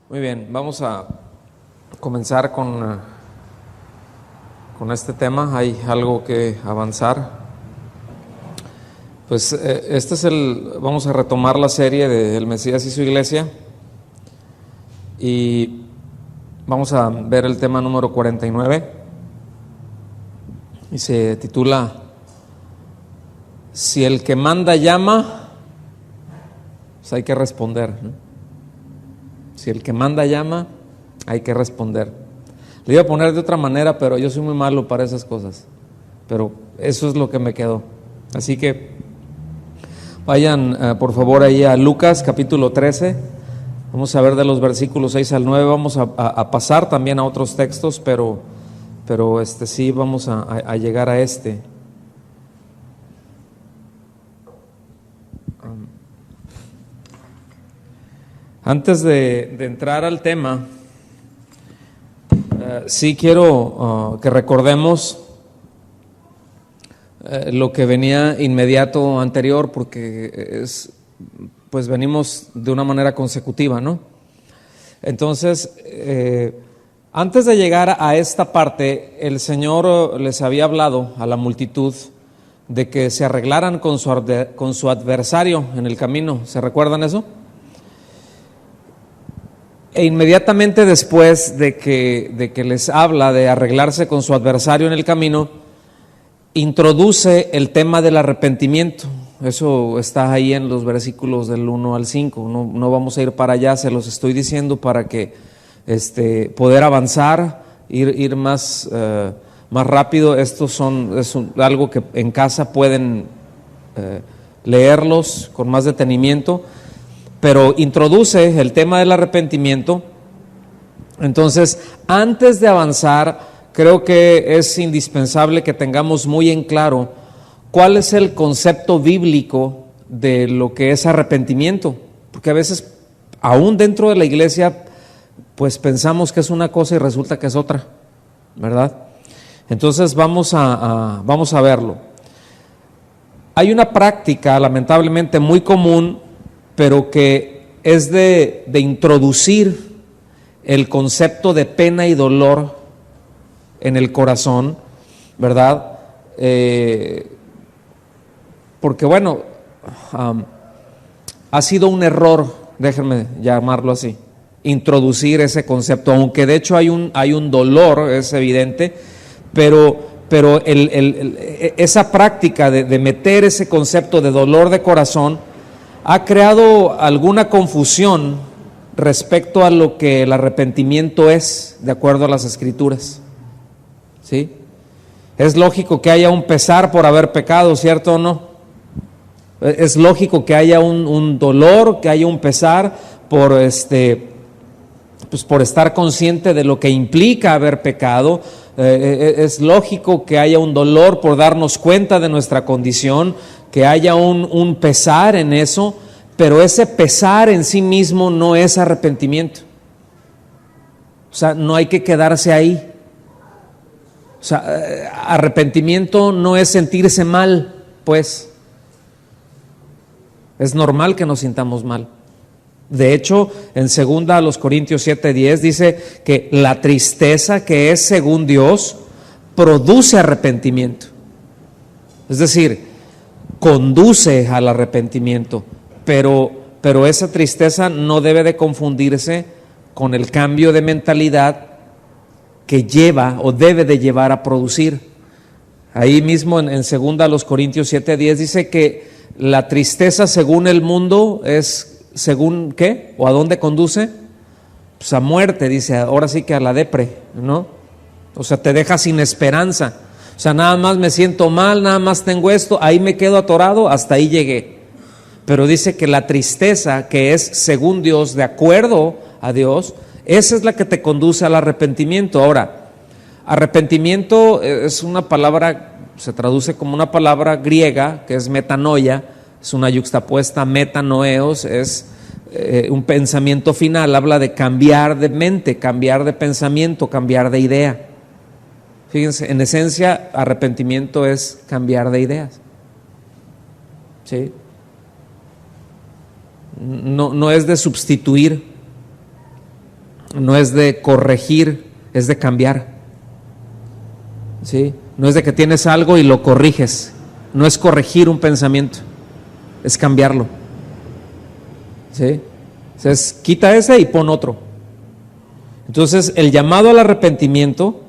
Muy bien, vamos a comenzar con este tema. Hay algo que avanzar. Pues vamos a retomar la serie de El Mesías y su Iglesia y vamos a ver el tema número 49 y se titula Si el que manda llama, pues hay que responder, ¿no? Si el que manda llama, hay que responder. Le iba a poner de otra manera, pero yo soy muy malo para esas cosas. Pero eso es lo que me quedó. Así que vayan por favor ahí a Lucas capítulo 13. Vamos a ver de los versículos 6 al 9. Vamos a pasar también a otros textos, pero sí vamos a llegar a este. Antes de entrar al tema, sí quiero que recordemos lo que venía inmediato anterior, porque pues venimos de una manera consecutiva, ¿no? Entonces, antes de llegar a esta parte, el Señor les había hablado a la multitud de que se arreglaran con su adversario en el camino. ¿Se recuerdan eso? E inmediatamente después de que les habla de arreglarse con su adversario en el camino, introduce el tema del arrepentimiento. Eso está ahí en los versículos del 1 al 5. No vamos a ir para allá, se los estoy diciendo para que poder avanzar, ir más rápido. Estos es algo que en casa pueden leerlos con más detenimiento. Pero introduce el tema del arrepentimiento. Entonces, antes de avanzar, creo que es indispensable que tengamos muy en claro cuál es el concepto bíblico de lo que es arrepentimiento, porque a veces, aún dentro de la iglesia, pues pensamos que es una cosa y resulta que es otra, ¿verdad? Entonces vamos a verlo. Hay una práctica, lamentablemente, muy común, pero que es de introducir el concepto de pena y dolor en el corazón, ¿verdad? Porque bueno, ha sido un error, déjenme llamarlo así, introducir ese concepto, aunque de hecho hay un dolor, es evidente, pero esa práctica de meter ese concepto de dolor de corazón ha creado alguna confusión respecto a lo que el arrepentimiento es, de acuerdo a las Escrituras. ¿Sí? Es lógico que haya un pesar por haber pecado, ¿cierto o no? Es lógico que haya un dolor, que haya un pesar por pues por estar consciente de lo que implica haber pecado. Es lógico que haya un dolor por darnos cuenta de nuestra condición, que haya un pesar en eso, pero ese pesar en sí mismo no es arrepentimiento. O sea, no hay que quedarse ahí. O sea, arrepentimiento no es sentirse mal, pues. Es normal que nos sintamos mal. De hecho, en 2 Corintios 7:10 dice que la tristeza que es según Dios produce arrepentimiento. Es decir, conduce al arrepentimiento, pero esa tristeza no debe de confundirse con el cambio de mentalidad que lleva o debe de llevar a producir. Ahí mismo en 2 Corintios 7:10 dice que la tristeza según el mundo es ¿según qué? ¿O a dónde conduce? Pues a muerte, dice, ahora sí que a la depre, ¿no? O sea, te deja sin esperanza. O sea, nada más me siento mal, nada más tengo esto, ahí me quedo atorado, hasta ahí llegué. Pero dice que la tristeza que es según Dios, de acuerdo a Dios, esa es la que te conduce al arrepentimiento. Ahora, arrepentimiento es una palabra, se traduce como una palabra griega que es metanoia, es una yuxtapuesta, metanoeos, es un pensamiento final, habla de cambiar de mente, cambiar de pensamiento, cambiar de idea. Fíjense, en esencia, arrepentimiento es cambiar de ideas. ¿Sí? No es de sustituir. no es de corregir, es de cambiar. ¿Sí? No es de que tienes algo y lo corriges. No es corregir un pensamiento, es cambiarlo. ¿Sí? Entonces, quita ese y pon otro. Entonces, el llamado al arrepentimiento,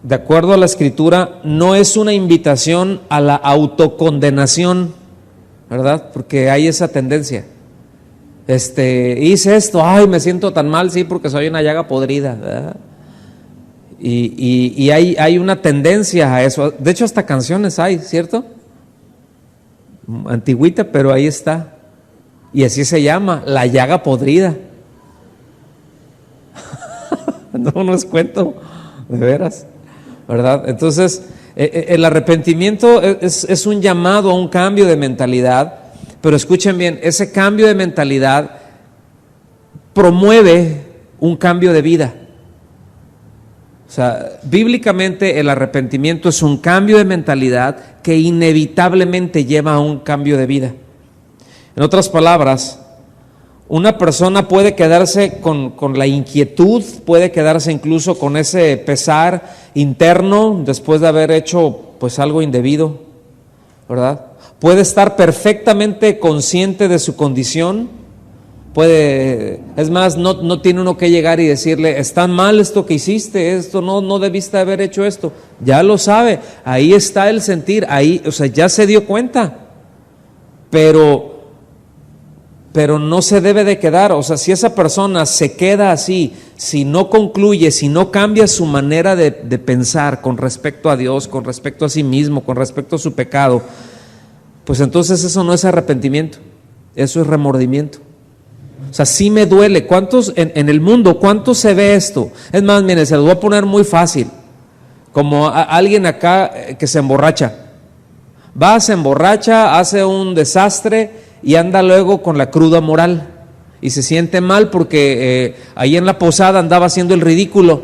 de acuerdo a la Escritura, no es una invitación a la autocondenación, ¿verdad? Porque hay esa tendencia. Hice esto, ay, me siento tan mal, sí, porque soy una llaga podrida, ¿verdad? Y hay una tendencia a eso. De hecho, hasta canciones hay, ¿cierto? Antigüita, pero ahí está. Y así se llama, la llaga podrida. No es cuento, de veras, ¿verdad? Entonces, el arrepentimiento es un llamado a un cambio de mentalidad, pero escuchen bien, ese cambio de mentalidad promueve un cambio de vida. O sea, bíblicamente el arrepentimiento es un cambio de mentalidad que inevitablemente lleva a un cambio de vida. En otras palabras, una persona puede quedarse con la inquietud, puede quedarse incluso con ese pesar interno después de haber hecho pues algo indebido, ¿verdad? Puede estar perfectamente consciente de su condición, es más, no tiene uno que llegar y decirle, está mal esto que hiciste, esto no debiste haber hecho esto. Ya lo sabe, ahí está el sentir, ahí, o sea, ya se dio cuenta, pero no se debe de quedar. O sea, si esa persona se queda así, si no concluye, si no cambia su manera de pensar con respecto a Dios, con respecto a sí mismo, con respecto a su pecado, pues entonces eso no es arrepentimiento, eso es remordimiento. O sea, sí me duele. ¿Cuántos en el mundo, cuánto se ve esto? Es más, miren, se los voy a poner muy fácil. Como alguien acá que se emborracha. Se emborracha, hace un desastre y anda luego con la cruda moral y se siente mal porque ahí en la posada andaba haciendo el ridículo,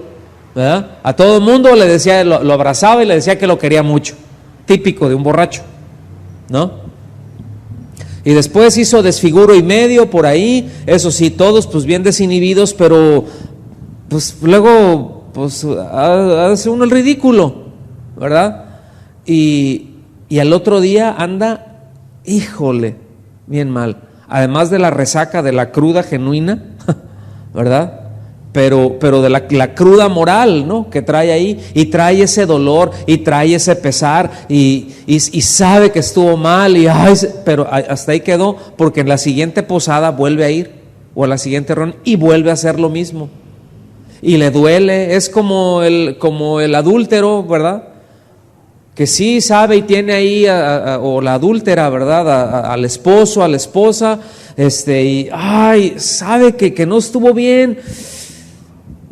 ¿verdad? A todo el mundo le decía, lo abrazaba y le decía que lo quería mucho, típico de un borracho, ¿no? Y después hizo desfiguro y medio por ahí, eso sí, todos pues bien desinhibidos, pero pues luego pues hace uno el ridículo, ¿verdad? Y al otro día anda, híjole, bien mal, además de la resaca de la cruda genuina, ¿verdad? Pero de la cruda moral, ¿no? Que trae ahí, y trae ese dolor, y trae ese pesar, y sabe que estuvo mal, pero hasta ahí quedó, porque en la siguiente posada vuelve a ir, o a la siguiente reunión, y vuelve a hacer lo mismo, y le duele. Es como el adúltero, ¿verdad? Que sí sabe y tiene ahí o la adúltera, ¿verdad? Al esposo, a la esposa, y sabe que no estuvo bien,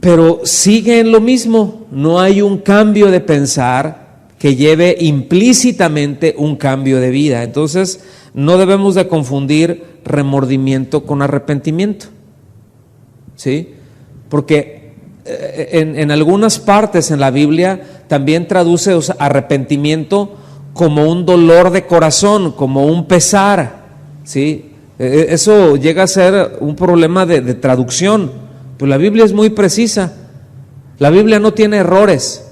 pero sigue en lo mismo. No hay un cambio de pensar que lleve implícitamente un cambio de vida. Entonces, no debemos de confundir remordimiento con arrepentimiento, ¿sí? Porque en algunas partes en la Biblia también traduce arrepentimiento como un dolor de corazón, como un pesar, ¿sí? Eso llega a ser un problema de traducción, pues la Biblia es muy precisa. La Biblia no tiene errores.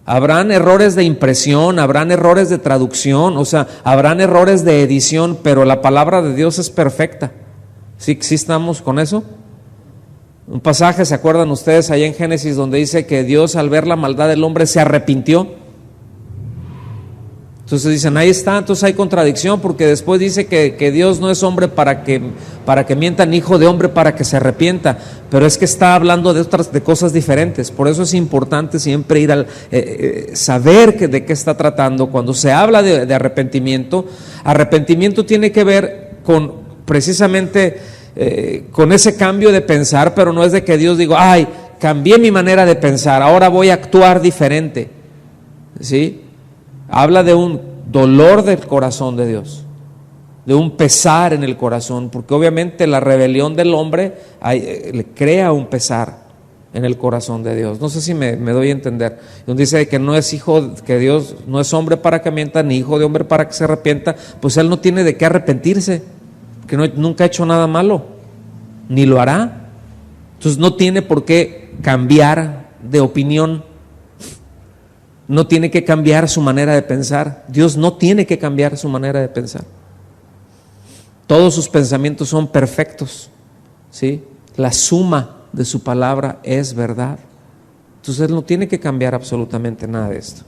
Habrán errores de impresión, habrán errores de traducción, o sea, habrán errores de edición, pero la palabra de Dios es perfecta. ¿Sí estamos con eso? Un pasaje, ¿se acuerdan ustedes allá en Génesis donde dice que Dios al ver la maldad del hombre se arrepintió? Entonces dicen, ahí está, entonces hay contradicción, porque después dice que Dios no es hombre para que mienta, ni hijo de hombre para que se arrepienta, pero es que está hablando de cosas diferentes. Por eso es importante siempre ir saber de qué está tratando. Cuando se habla de arrepentimiento tiene que ver con precisamente con ese cambio de pensar, pero no es de que Dios diga, cambié mi manera de pensar, ahora voy a actuar diferente, ¿sí? Habla de un dolor del corazón de Dios, de un pesar en el corazón, porque obviamente la rebelión del hombre le crea un pesar en el corazón de Dios. No sé si me doy a entender. Donde dice que no es que Dios no es hombre para que mienta, ni hijo de hombre para que se arrepienta, pues Él no tiene de qué arrepentirse, que nunca ha hecho nada malo, ni lo hará. Entonces no tiene por qué cambiar de opinión, no tiene que cambiar su manera de pensar. Dios no tiene que cambiar su manera de pensar. Todos sus pensamientos son perfectos, ¿sí? La suma de su palabra es verdad. Entonces Él no tiene que cambiar absolutamente nada de esto.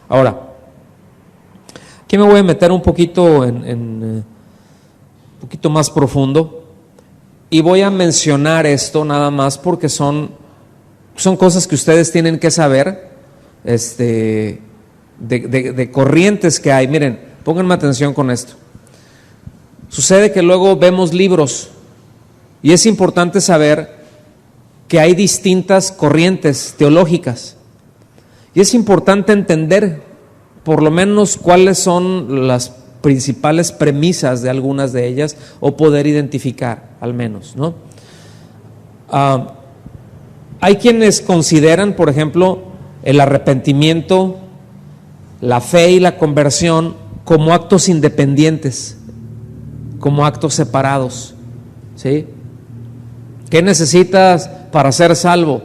Ahora, aquí me voy a meter un poquito un poquito más profundo y voy a mencionar esto nada más porque son cosas que ustedes tienen que saber, de corrientes que hay. Miren, pónganme atención con esto. Sucede que luego vemos libros y es importante saber que hay distintas corrientes teológicas y es importante entender por lo menos cuáles son las principales premisas de algunas de ellas o poder identificar al menos, ¿no? Hay quienes consideran, por ejemplo, el arrepentimiento, la fe y la conversión como actos independientes, como actos separados, ¿sí? ¿Qué necesitas para ser salvo?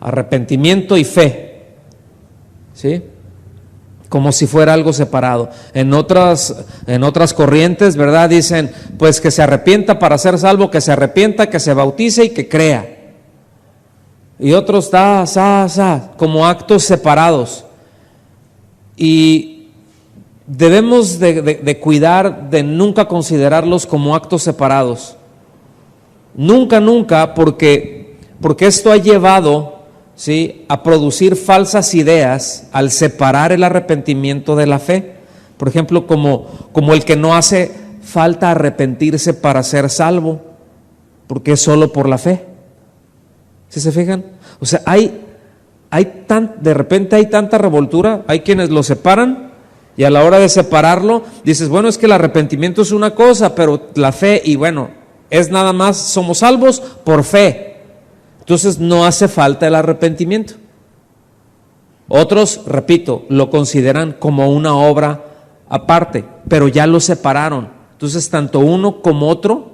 Arrepentimiento y fe, ¿sí? Como si fuera algo separado. En otras corrientes, ¿verdad? Dicen, pues que se arrepienta para ser salvo, que se arrepienta, que se bautice y que crea. Y otros como actos separados. Y debemos de cuidar de nunca considerarlos como actos separados. Nunca, porque esto ha llevado, ¿sí?, a producir falsas ideas al separar el arrepentimiento de la fe. Por ejemplo, como el que no hace falta arrepentirse para ser salvo, porque es solo por la fe. ¿Sí se fijan? O sea, de repente hay tanta revoltura, hay quienes lo separan y a la hora de separarlo dices, bueno, es que el arrepentimiento es una cosa, pero la fe, y bueno, es nada más, somos salvos por fe. Entonces no hace falta el arrepentimiento. Otros, repito, lo consideran como una obra aparte, pero ya lo separaron. Entonces tanto uno como otro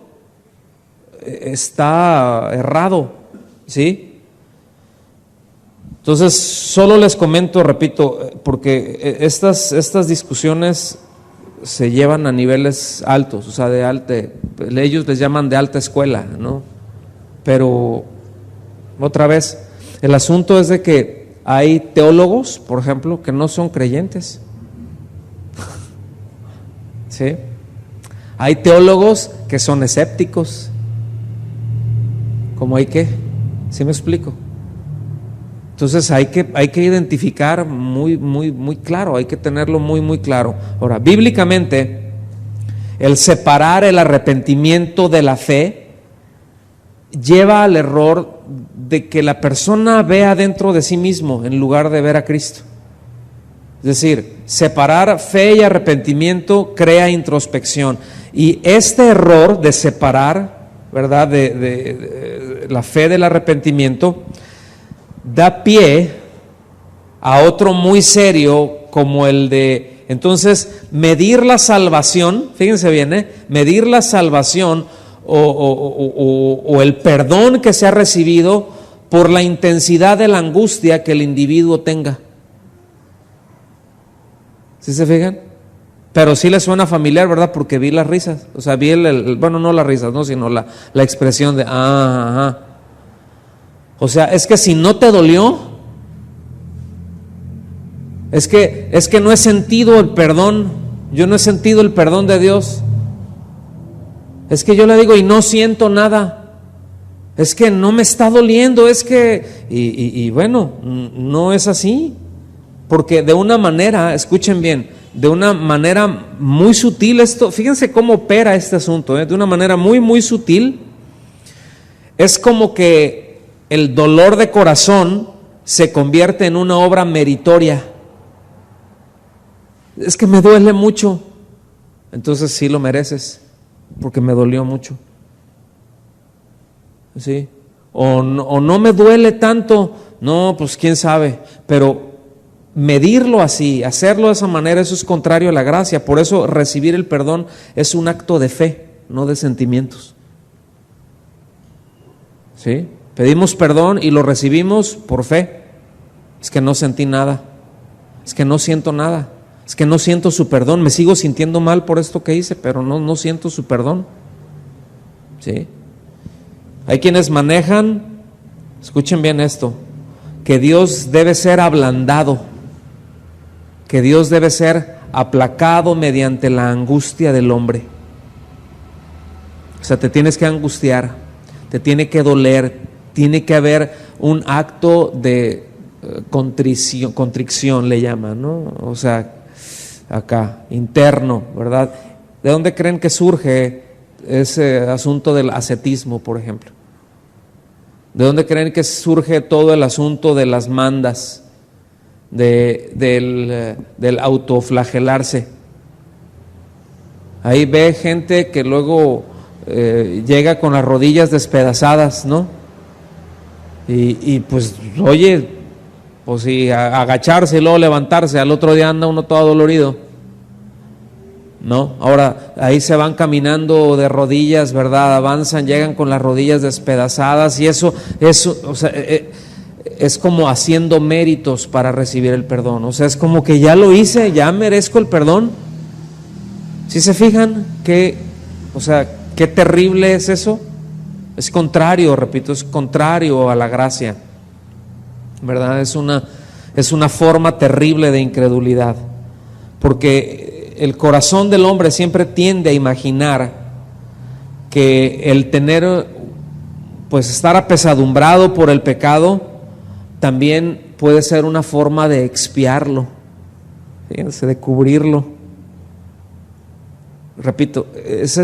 está errado, ¿sí? Entonces solo les comento, repito, porque estas discusiones se llevan a niveles altos, o sea, ellos les llaman de alta escuela, ¿no? Pero otra vez, el asunto es de que hay teólogos, por ejemplo, que no son creyentes. ¿Sí? Hay teólogos que son escépticos. ¿Cómo hay qué? ¿Sí me explico? Entonces hay que identificar muy claro, hay que tenerlo muy claro. Ahora, bíblicamente, el separar el arrepentimiento de la fe lleva al error de que la persona vea dentro de sí mismo en lugar de ver a Cristo. Es decir, separar fe y arrepentimiento crea introspección. Y este error de separar, ¿verdad?, de la fe del arrepentimiento, da pie a otro muy serio como el de, entonces, medir la salvación, fíjense bien, medir la salvación o el perdón que se ha recibido por la intensidad de la angustia que el individuo tenga. ¿Sí se fijan? Pero sí les suena familiar, ¿verdad? Porque vi las risas, o sea, vi bueno, no las risas, no, sino la expresión de, ajá. O sea, es que si no te dolió, es que no he sentido el perdón, yo no he sentido el perdón de Dios. Es que yo le digo y no siento nada, es que no me está doliendo, es que, y bueno, no es así, porque de una manera, escuchen bien, de una manera muy sutil esto, fíjense cómo opera este asunto, de una manera muy sutil, es como que el dolor de corazón se convierte en una obra meritoria. Es que me duele mucho, entonces sí lo mereces, porque me dolió mucho, ¿sí? O no me duele tanto, no, pues quién sabe, pero medirlo así, hacerlo de esa manera, eso es contrario a la gracia. Por eso recibir el perdón es un acto de fe, no de sentimientos. ¿sí? Pedimos perdón y lo recibimos por fe. Es que no sentí nada, es que no siento nada, es que no siento su perdón, me sigo sintiendo mal por esto que hice, pero no siento su perdón, ¿sí? Hay quienes manejan, escuchen bien esto, que Dios debe ser ablandado, que Dios debe ser aplacado mediante la angustia del hombre. O sea, te tienes que angustiar, te tiene que doler, tiene que haber un acto de contrición le llaman, ¿no? O sea, acá, interno, ¿verdad? ¿De dónde creen que surge ese asunto del ascetismo, por ejemplo? ¿De dónde creen que surge todo el asunto de las mandas, del autoflagelarse? Ahí ve gente que luego llega con las rodillas despedazadas, ¿no? Y pues, oye, pues sí, agacharse y luego levantarse, al otro día anda uno todo dolorido, ¿no? Ahora, ahí se van caminando de rodillas, ¿verdad? Avanzan, llegan con las rodillas despedazadas y eso, o sea, es como haciendo méritos para recibir el perdón. O sea, es como que ya lo hice, ya merezco el perdón. ¿Sí se fijan? O sea, qué terrible es eso. Es contrario, repito, es contrario a la gracia, ¿verdad? Es una forma terrible de incredulidad, porque el corazón del hombre siempre tiende a imaginar que el tener, pues estar apesadumbrado por el pecado, también puede ser una forma de expiarlo, fíjense, de cubrirlo. Repito, esa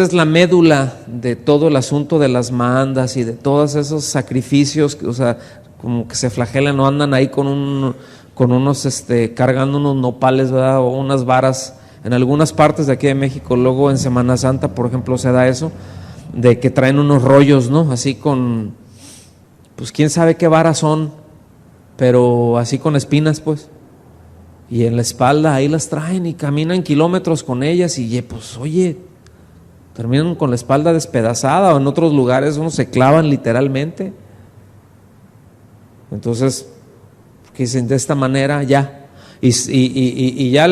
es la médula de todo el asunto de las mandas y de todos esos sacrificios, o sea, como que se flagelan o andan ahí con unos, cargando unos nopales, ¿verdad? O unas varas. En algunas partes de aquí de México, luego en Semana Santa, por ejemplo, se da eso, de que traen unos rollos, ¿no? Así con, pues quién sabe qué varas son, pero así con espinas, pues. Y en la espalda ahí las traen y caminan kilómetros con ellas y pues, oye, terminan con la espalda despedazada, o en otros lugares uno se clavan literalmente. Entonces, que dicen de esta manera ya, y ya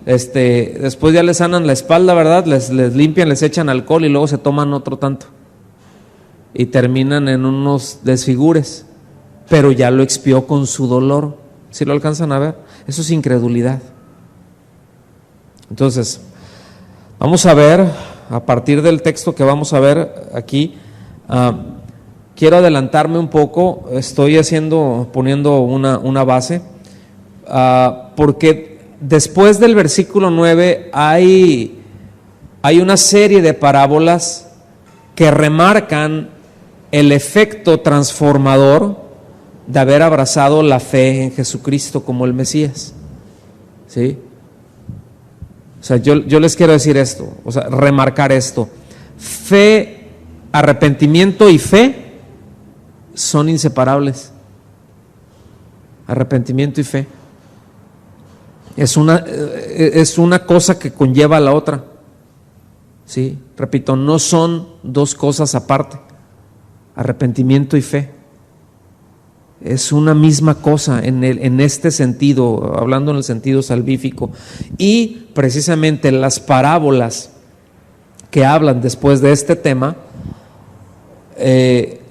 después ya les sanan la espalda, ¿verdad? Les limpian, les echan alcohol y luego se toman otro tanto y terminan en unos desfigures, pero ya lo expió con su dolor. ¿Sí lo alcanzan a ver? Eso es incredulidad. Entonces, vamos a ver, a partir del texto que vamos a ver aquí, quiero adelantarme un poco, estoy poniendo una base, porque después del versículo 9 hay una serie de parábolas que remarcan el efecto transformador de haber abrazado la fe en Jesucristo como el Mesías, ¿sí? O sea, yo les quiero decir esto, o sea, remarcar esto: fe, arrepentimiento y fe son inseparables. Arrepentimiento y fe es una cosa que conlleva a la otra, ¿sí? Repito, no son dos cosas aparte. Arrepentimiento y fe es una misma cosa en este sentido, hablando en el sentido salvífico. Y precisamente las parábolas que hablan después de este tema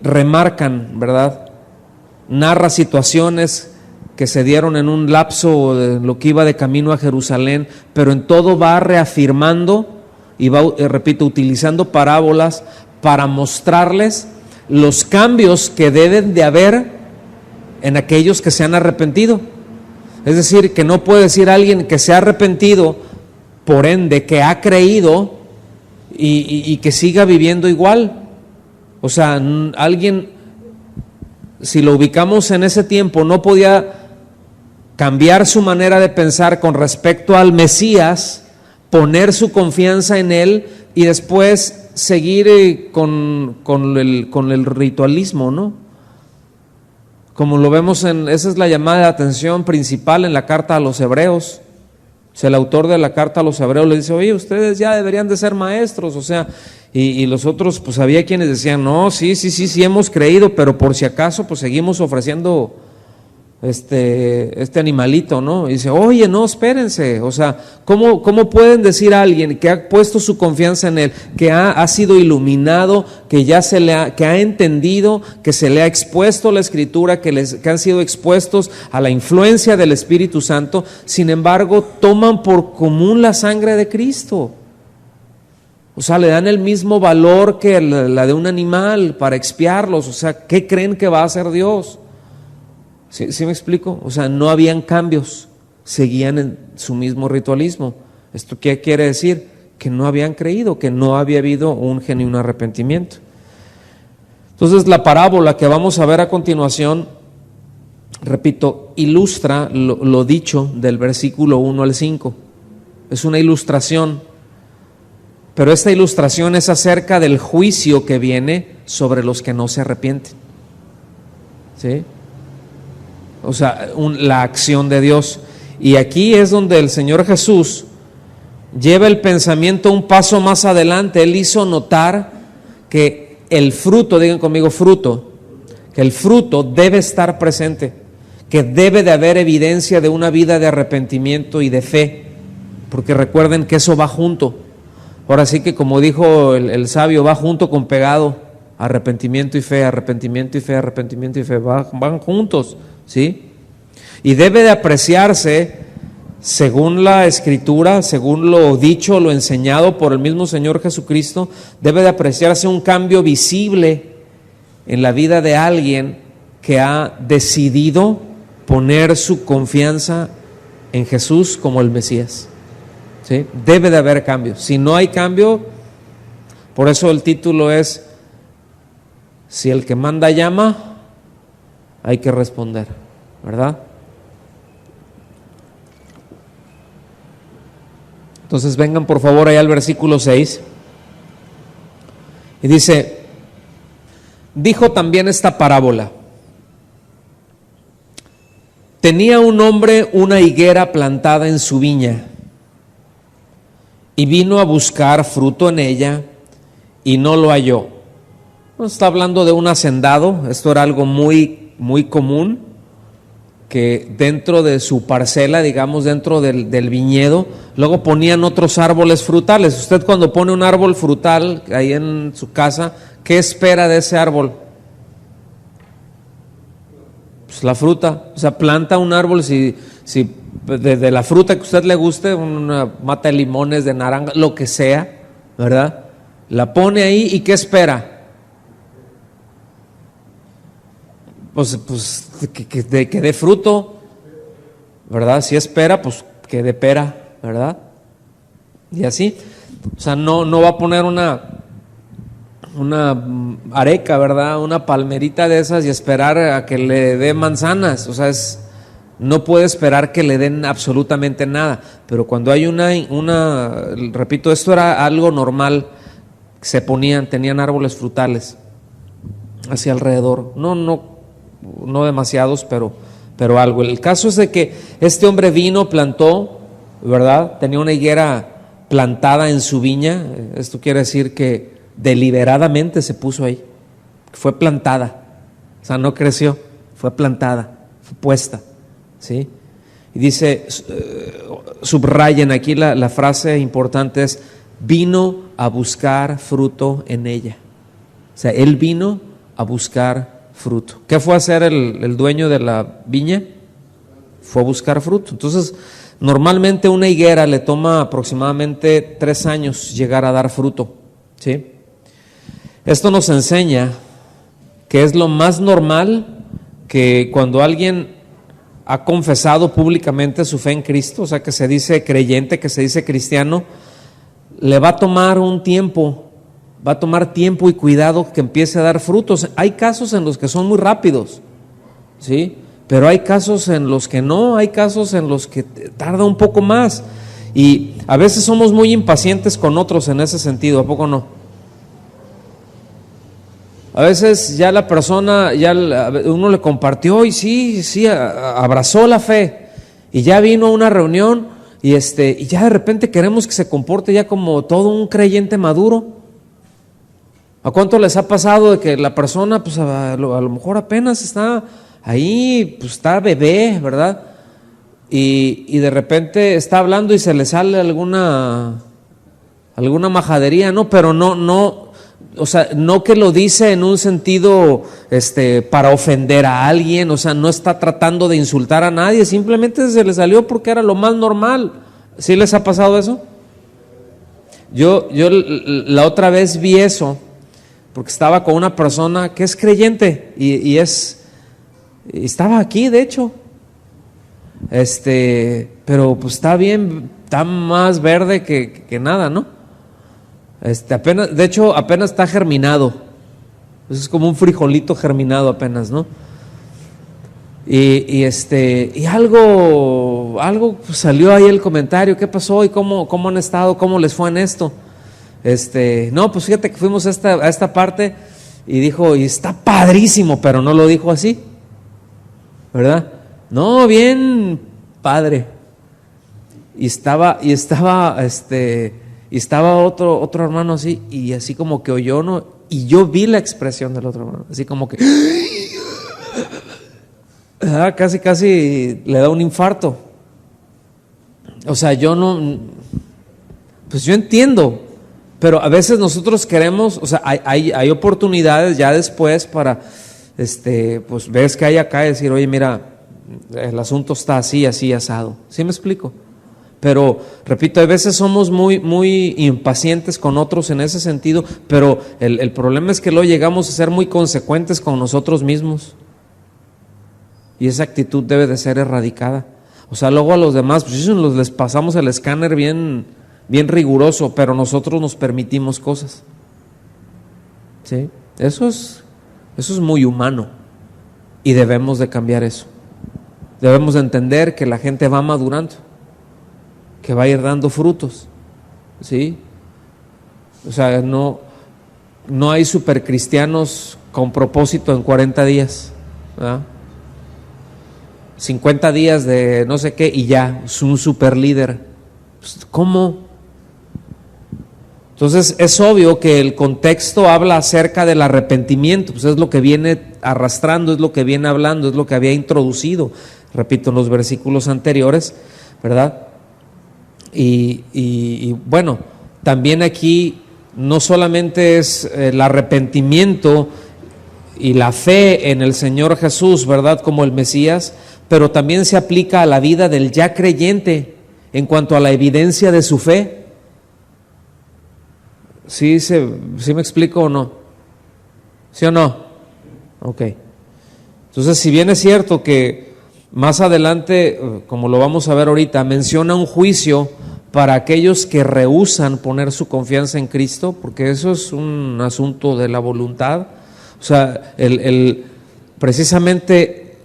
remarcan, ¿verdad? Narra situaciones que se dieron en un lapso de lo que iba de camino a Jerusalén, pero en todo va reafirmando y va, repito, utilizando parábolas para mostrarles los cambios que deben de haber en aquellos que se han arrepentido. Es decir, que no puede decir alguien que se ha arrepentido, por ende, que ha creído y que siga viviendo igual. O sea, alguien, si lo ubicamos en ese tiempo, no podía cambiar su manera de pensar con respecto al Mesías, poner su confianza en él y después seguir con el ritualismo, ¿no? Como lo vemos esa es la llamada de atención principal en la carta a los hebreos. O sea, el autor de la carta a los hebreos le dice: oye, ustedes ya deberían de ser maestros, o sea, Y los otros, pues había quienes decían, no, sí hemos creído, pero por si acaso, pues seguimos ofreciendo este animalito, ¿no? Y dice, oye, no, espérense, o sea, ¿cómo pueden decir a alguien que ha puesto su confianza en Él, que ha sido iluminado, que ya que ha entendido, que se le ha expuesto la Escritura, que han sido expuestos a la influencia del Espíritu Santo, sin embargo, toman por común la sangre de Cristo? O sea, le dan el mismo valor que la de un animal para expiarlos. O sea, ¿qué creen que va a hacer Dios? ¿Sí me explico? O sea, no habían cambios, seguían en su mismo ritualismo. ¿Esto qué quiere decir? Que no habían creído, que no había habido un genuino arrepentimiento. Entonces, la parábola que vamos a ver a continuación, repito, ilustra lo dicho del versículo 1 al 5. Es una ilustración. Pero esta ilustración es acerca del juicio que viene sobre los que no se arrepienten. ¿Sí? O sea, la acción de Dios. Y aquí es donde el Señor Jesús lleva el pensamiento un paso más adelante. Él hizo notar que el fruto, digan conmigo fruto, que el fruto debe estar presente, que debe de haber evidencia de una vida de arrepentimiento y de fe, porque recuerden que eso va junto. Ahora sí que como dijo el sabio, va junto con pegado, arrepentimiento y fe, arrepentimiento y fe, arrepentimiento y fe, van juntos, ¿sí? Y debe de apreciarse, según la Escritura, según lo dicho, lo enseñado por el mismo Señor Jesucristo, debe de apreciarse un cambio visible en la vida de alguien que ha decidido poner su confianza en Jesús como el Mesías. ¿Sí? Debe de haber cambio. Si no hay cambio, por eso el título es: si el que manda llama, hay que responder, ¿verdad? Entonces vengan por favor allá al versículo 6 y dice: dijo también esta parábola. Tenía un hombre una higuera plantada en su viña, y vino a buscar fruto en ella, y no lo halló. No está hablando de un hacendado. Esto era algo muy, muy común, que dentro de su parcela, digamos dentro del viñedo, luego ponían otros árboles frutales. Usted cuando pone un árbol frutal ahí en su casa, ¿qué espera de ese árbol? Pues la fruta. O sea, planta un árbol, si de la fruta que a usted le guste, una mata de limones, de naranja, lo que sea, ¿verdad? La pone ahí y ¿qué espera? Pues que dé fruto, ¿verdad? Si espera, pues que dé pera, ¿verdad? Y así. O sea, no va a poner una areca, ¿verdad? Una palmerita de esas y esperar a que le dé manzanas. O sea, no puede esperar que le den absolutamente nada. Pero cuando hay repito, esto era algo normal, tenían árboles frutales hacia alrededor. No demasiados, pero algo. El caso es de que este hombre vino, plantó, ¿verdad? Tenía una higuera plantada en su viña. Esto quiere decir que deliberadamente se puso ahí. Fue plantada. O sea, no creció, fue plantada, fue puesta. ¿Sí? Y dice, subrayen aquí la frase importante es: vino a buscar fruto en ella. O sea, él vino a buscar fruto. ¿Qué fue a hacer el dueño de la viña? Fue a buscar fruto. Entonces, normalmente una higuera le toma aproximadamente 3 años llegar a dar fruto. ¿Sí? Esto nos enseña que es lo más normal que cuando alguien ha confesado públicamente su fe en Cristo, o sea, que se dice creyente, que se dice cristiano, le va a tomar un tiempo, va a tomar tiempo y cuidado que empiece a dar frutos. Hay casos en los que son muy rápidos, ¿sí? Pero hay casos en los que no, hay casos en los que tarda un poco más. Y a veces somos muy impacientes con otros en ese sentido, ¿a poco no? A veces ya la persona, uno le compartió y sí, abrazó la fe y ya vino a una reunión y ya de repente queremos que se comporte ya como todo un creyente maduro. ¿A cuánto les ha pasado de que la persona, pues a lo mejor apenas está ahí, pues está bebé, ¿verdad? Y de repente está hablando y se le sale alguna majadería, ¿no? Pero no, o sea, no que lo dice en un sentido para ofender a alguien, o sea, no está tratando de insultar a nadie, simplemente se le salió porque era lo más normal. ¿Sí les ha pasado eso? Yo la otra vez vi eso, porque estaba con una persona que es creyente y estaba aquí, de hecho, pero pues está bien, está más verde que nada, ¿no? Apenas, de hecho, apenas está germinado. Es como un frijolito germinado apenas, ¿no? Y algo pues, salió ahí el comentario. ¿Qué pasó? ¿Y cómo han estado? ¿Cómo les fue en esto? No, pues fíjate que fuimos a esta parte y dijo, y está padrísimo, pero no lo dijo así, ¿verdad? No, bien padre. Y estaba otro hermano así, y así como que oyó, ¿no? Y yo vi la expresión del otro hermano, así como que casi le da un infarto. O sea, pues yo entiendo, pero a veces nosotros queremos, o sea, hay oportunidades ya después para, pues ves que hay acá y decir, oye, mira, el asunto está así, asado. ¿Sí me explico? Pero, repito, a veces somos muy impacientes con otros en ese sentido, pero el problema es que luego llegamos a ser muy consecuentes con nosotros mismos. Y esa actitud debe de ser erradicada. O sea, luego a los demás, pues les pasamos el escáner bien riguroso, pero nosotros nos permitimos cosas. ¿Sí? Eso es muy humano y debemos de cambiar eso. Debemos de entender que la gente va madurando, que va a ir dando frutos, ¿sí? O sea, no hay supercristianos con propósito en 40 días, ¿verdad? 50 días de no sé qué y ya, es un super líder. ¿Cómo? Entonces es obvio que el contexto habla acerca del arrepentimiento, pues es lo que viene arrastrando, es lo que viene hablando, es lo que había introducido, repito, en los versículos anteriores, ¿verdad? Y bueno, también aquí no solamente es el arrepentimiento y la fe en el Señor Jesús, ¿verdad? Como el Mesías, pero también se aplica a la vida del ya creyente en cuanto a la evidencia de su fe. ¿Sí me explico o no? ¿Sí o no? Ok. Entonces, si bien es cierto que más adelante, como lo vamos a ver ahorita, menciona un juicio para aquellos que rehúsan poner su confianza en Cristo, porque eso es un asunto de la voluntad. O sea, precisamente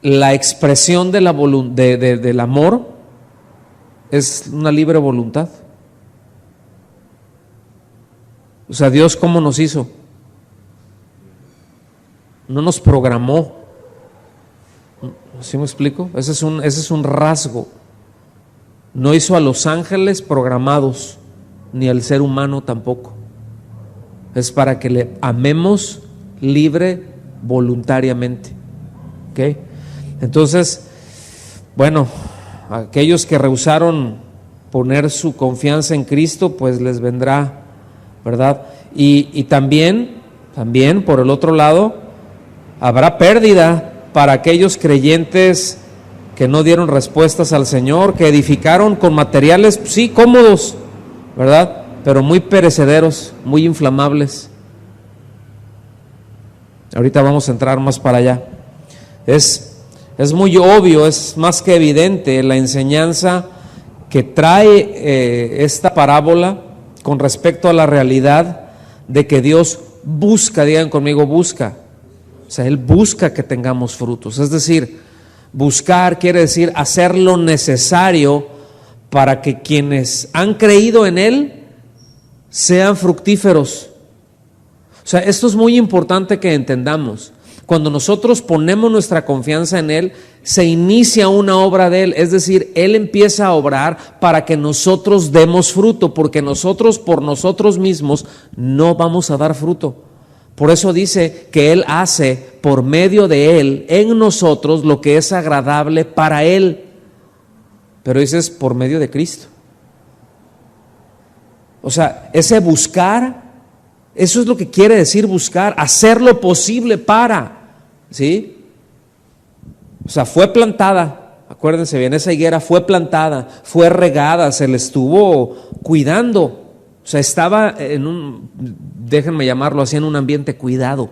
la expresión de del amor es una libre voluntad. O sea, Dios, ¿cómo nos hizo? No nos programó. ¿Sí me explico? Ese es un rasgo. No hizo a los ángeles programados, ni al ser humano tampoco. Es para que le amemos libre, voluntariamente. ¿Ok? Entonces, bueno, aquellos que rehusaron poner su confianza en Cristo, pues les vendrá, ¿verdad? Y también por el otro lado, habrá pérdida para aquellos creyentes que no dieron respuestas al Señor, que edificaron con materiales, sí, cómodos, ¿verdad? Pero muy perecederos, muy inflamables. Ahorita vamos a entrar más para allá. Es muy obvio, es más que evidente la enseñanza que trae esta parábola con respecto a la realidad de que Dios busca, digan conmigo, busca. O sea, Él busca que tengamos frutos. Es decir, buscar quiere decir hacer lo necesario para que quienes han creído en Él sean fructíferos. O sea, esto es muy importante que entendamos. Cuando nosotros ponemos nuestra confianza en Él, se inicia una obra de Él, es decir, Él empieza a obrar para que nosotros demos fruto, porque nosotros por nosotros mismos no vamos a dar fruto. Por eso dice que Él hace por medio de Él en nosotros lo que es agradable para Él. Pero dice es por medio de Cristo. O sea, ese buscar, eso es lo que quiere decir buscar, hacer lo posible para, ¿sí? O sea, fue plantada, acuérdense bien, esa higuera fue plantada, fue regada, se le estuvo cuidando. O sea, estaba déjenme llamarlo así, en un ambiente cuidado.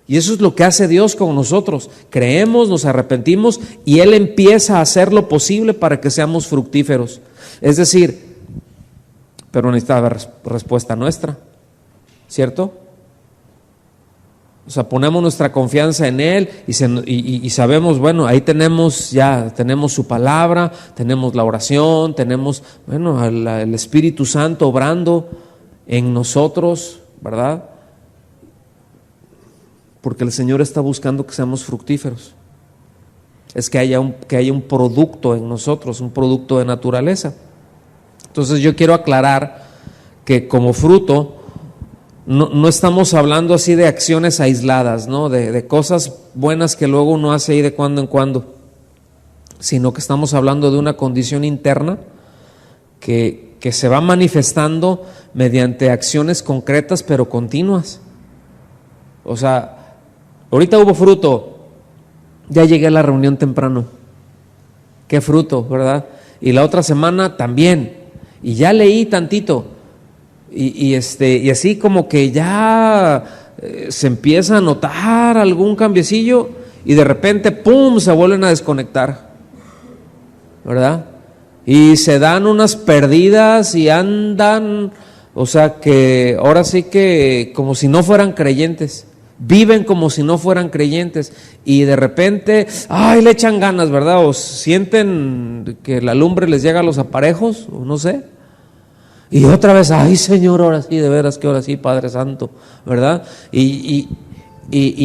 Y eso es lo que hace Dios con nosotros. Creemos, nos arrepentimos y Él empieza a hacer lo posible para que seamos fructíferos. Es decir, pero necesita respuesta nuestra, ¿cierto? O sea, ponemos nuestra confianza en Él y sabemos, bueno, ahí tenemos su palabra, tenemos la oración, tenemos, bueno, el Espíritu Santo obrando en nosotros, ¿verdad? Porque el Señor está buscando que seamos fructíferos. Es que haya un producto en nosotros, un producto de naturaleza. Entonces yo quiero aclarar que como fruto no estamos hablando así de acciones aisladas, ¿no? De cosas buenas que luego uno hace ahí de cuando en cuando, sino que estamos hablando de una condición interna que se va manifestando mediante acciones concretas pero continuas. O sea, ahorita hubo fruto, ya llegué a la reunión temprano, qué fruto, ¿verdad? Y la otra semana también, y ya leí tantito. Y así como que ya se empieza a notar algún cambiecillo y de repente ¡pum!, se vuelven a desconectar, ¿verdad? Y se dan unas perdidas y andan, o sea que ahora sí que como si no fueran creyentes, viven como si no fueran creyentes y de repente, ¡ay!, le echan ganas, ¿verdad? O sienten que la lumbre les llega a los aparejos, o no sé. Y otra vez, ¡ay, Señor, ahora sí, de veras que ahora sí, Padre Santo!, ¿verdad? Y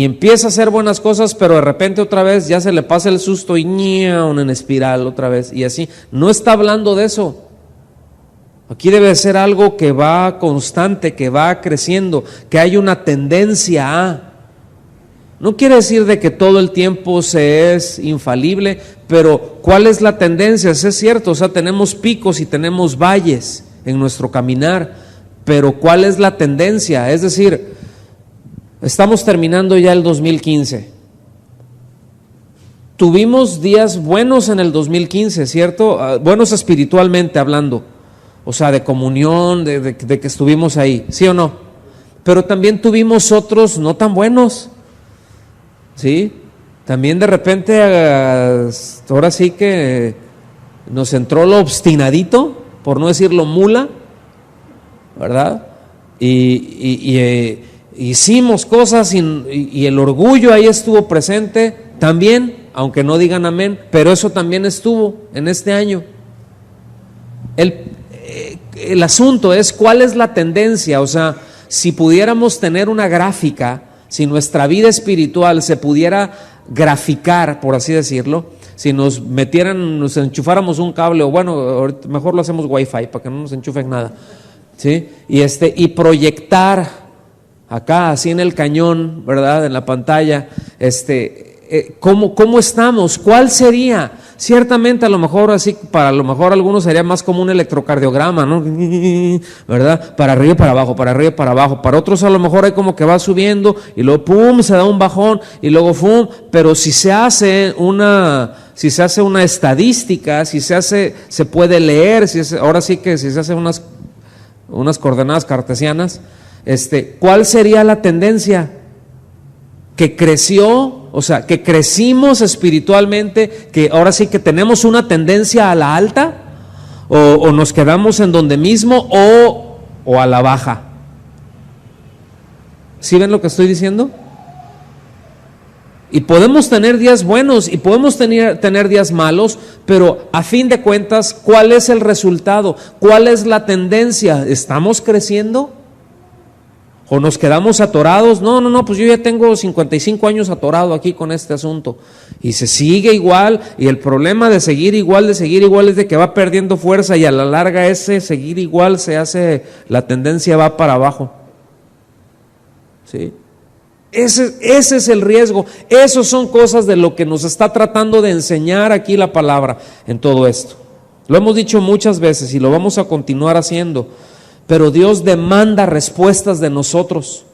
empieza a hacer buenas cosas, pero de repente otra vez ya se le pasa el susto y ¡ñaun!, en espiral otra vez, y así. No está hablando de eso. Aquí debe ser algo que va constante, que va creciendo, que hay una tendencia a. No quiere decir de que todo el tiempo se es infalible, pero ¿cuál es la tendencia? Es cierto, o sea, tenemos picos y tenemos valles en nuestro caminar, pero ¿cuál es la tendencia? Es decir, estamos terminando ya el 2015. Tuvimos días buenos en el 2015, ¿cierto? Buenos espiritualmente hablando, o sea, de comunión, de que estuvimos ahí, ¿sí o no? Pero también tuvimos otros no tan buenos, ¿sí? También de repente, ahora sí que nos entró lo obstinadito, por no decirlo mula, ¿verdad? Y hicimos cosas y el orgullo ahí estuvo presente también, aunque no digan amén, pero eso también estuvo en este año. El asunto es cuál es la tendencia, o sea, si pudiéramos tener una gráfica, si nuestra vida espiritual se pudiera graficar, por así decirlo, si nos enchufáramos un cable, o bueno, mejor lo hacemos wifi para que no nos enchufen nada, ¿sí? Y proyectar acá, así en el cañón, ¿verdad?, en la pantalla, ¿cómo estamos? ¿Cuál sería? Ciertamente a lo mejor así, para lo mejor algunos sería más como un electrocardiograma, ¿no? ¿Verdad? Para arriba y para abajo, para arriba y para abajo. Para otros a lo mejor hay como que va subiendo y luego pum, se da un bajón y luego pum, pero si se hace una estadística, se puede leer, ahora sí que si se hace unas coordenadas cartesianas, ¿cuál sería la tendencia? Que creció, o sea, que crecimos espiritualmente, que ahora sí que tenemos una tendencia a la alta, o nos quedamos en donde mismo, o a la baja. ¿Sí ven lo que estoy diciendo? Y podemos tener días buenos y podemos tener días malos, pero a fin de cuentas, ¿cuál es el resultado? ¿Cuál es la tendencia? ¿Estamos creciendo? O nos quedamos atorados, no, pues yo ya tengo 55 años atorado aquí con este asunto. Y se sigue igual, y el problema de seguir igual es de que va perdiendo fuerza, y a la larga ese seguir igual la tendencia va para abajo. ¿Sí? Ese es el riesgo. Esas son cosas de lo que nos está tratando de enseñar aquí la palabra en todo esto. Lo hemos dicho muchas veces y lo vamos a continuar haciendo. Pero Dios demanda respuestas de nosotros,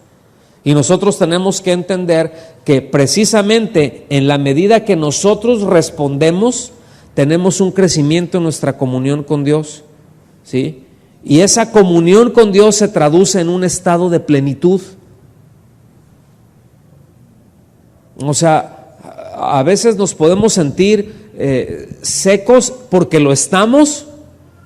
y nosotros tenemos que entender que precisamente en la medida que nosotros respondemos, tenemos un crecimiento en nuestra comunión con Dios, ¿sí? Y esa comunión con Dios se traduce en un estado de plenitud. O sea, a veces nos podemos sentir secos porque lo estamos,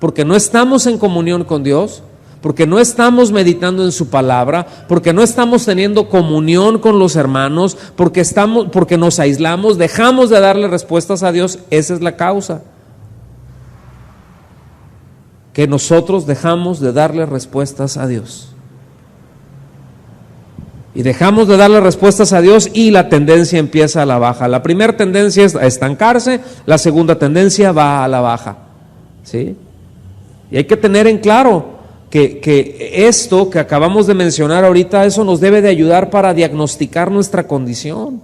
porque no estamos en comunión con Dios, porque no estamos meditando en su palabra, porque no estamos teniendo comunión con los hermanos, porque nos aislamos, dejamos de darle respuestas a Dios. Esa es la causa, que nosotros dejamos de darle respuestas a Dios. Y dejamos de darle respuestas a Dios, y la tendencia empieza a la baja. La primera tendencia es a estancarse, la segunda tendencia va a la baja, ¿sí? Y hay que tener en claro que esto que acabamos de mencionar ahorita, eso nos debe de ayudar para diagnosticar nuestra condición. O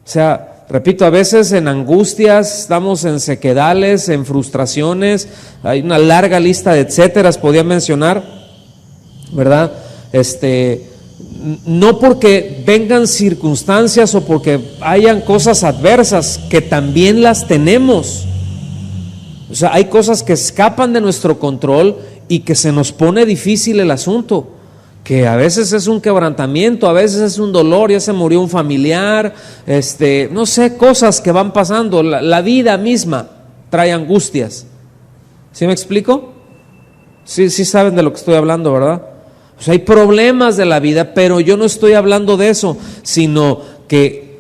sea, repito, a veces en angustias, estamos en sequedales, en frustraciones, hay una larga lista de etcéteras, podía mencionar, ¿verdad? No porque vengan circunstancias o porque hayan cosas adversas, que también las tenemos. O sea, hay cosas que escapan de nuestro control y que se nos pone difícil el asunto, que a veces es un quebrantamiento, a veces es un dolor, ya se murió un familiar, no sé, cosas que van pasando, la vida misma trae angustias. ¿Sí me explico? Sí saben de lo que estoy hablando, ¿verdad? O sea, hay problemas de la vida, pero yo no estoy hablando de eso, sino que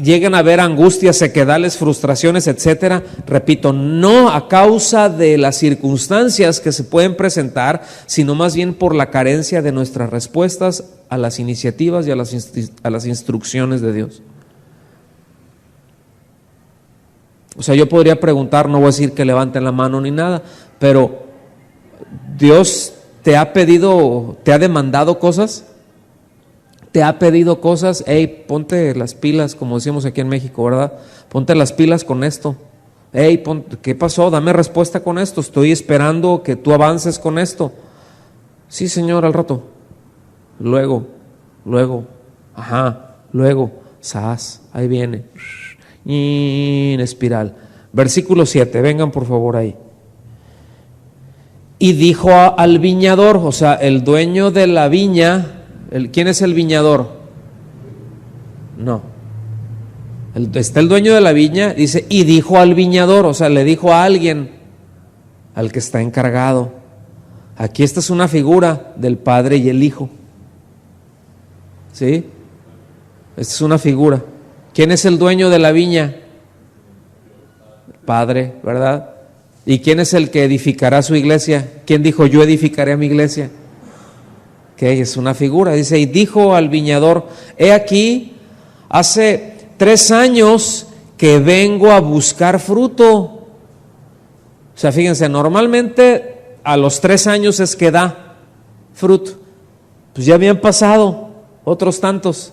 llegan a haber angustias, sequedales, frustraciones, etcétera. Repito, no a causa de las circunstancias que se pueden presentar, sino más bien por la carencia de nuestras respuestas a las iniciativas y a las instrucciones de Dios. O sea, yo podría preguntar, no voy a decir que levanten la mano ni nada, pero Dios te ha demandado cosas. Te ha pedido cosas, hey, ponte las pilas, como decimos aquí en México, ¿verdad? Ponte las pilas con esto. Hey, ¿qué pasó? Dame respuesta con esto, estoy esperando que tú avances con esto. Sí, Señor, al rato. Luego, ahí viene. Y en espiral. Versículo 7, vengan por favor ahí. Y dijo al viñador, o sea, el dueño de la viña. ¿Quién es el viñador? No. Está el dueño de la viña, dice, y dijo al viñador, o sea, le dijo a alguien, al que está encargado. Aquí esta es una figura del Padre y el Hijo. ¿Sí? Esta es una figura. ¿Quién es el dueño de la viña? El Padre, ¿verdad? ¿Y quién es el que edificará su iglesia? ¿Quién dijo, yo edificaré a mi iglesia? Que es una figura, dice, y dijo al viñador, he aquí, hace 3 años que vengo a buscar fruto. O sea, fíjense, normalmente a los 3 años es que da fruto. Pues ya habían pasado otros tantos.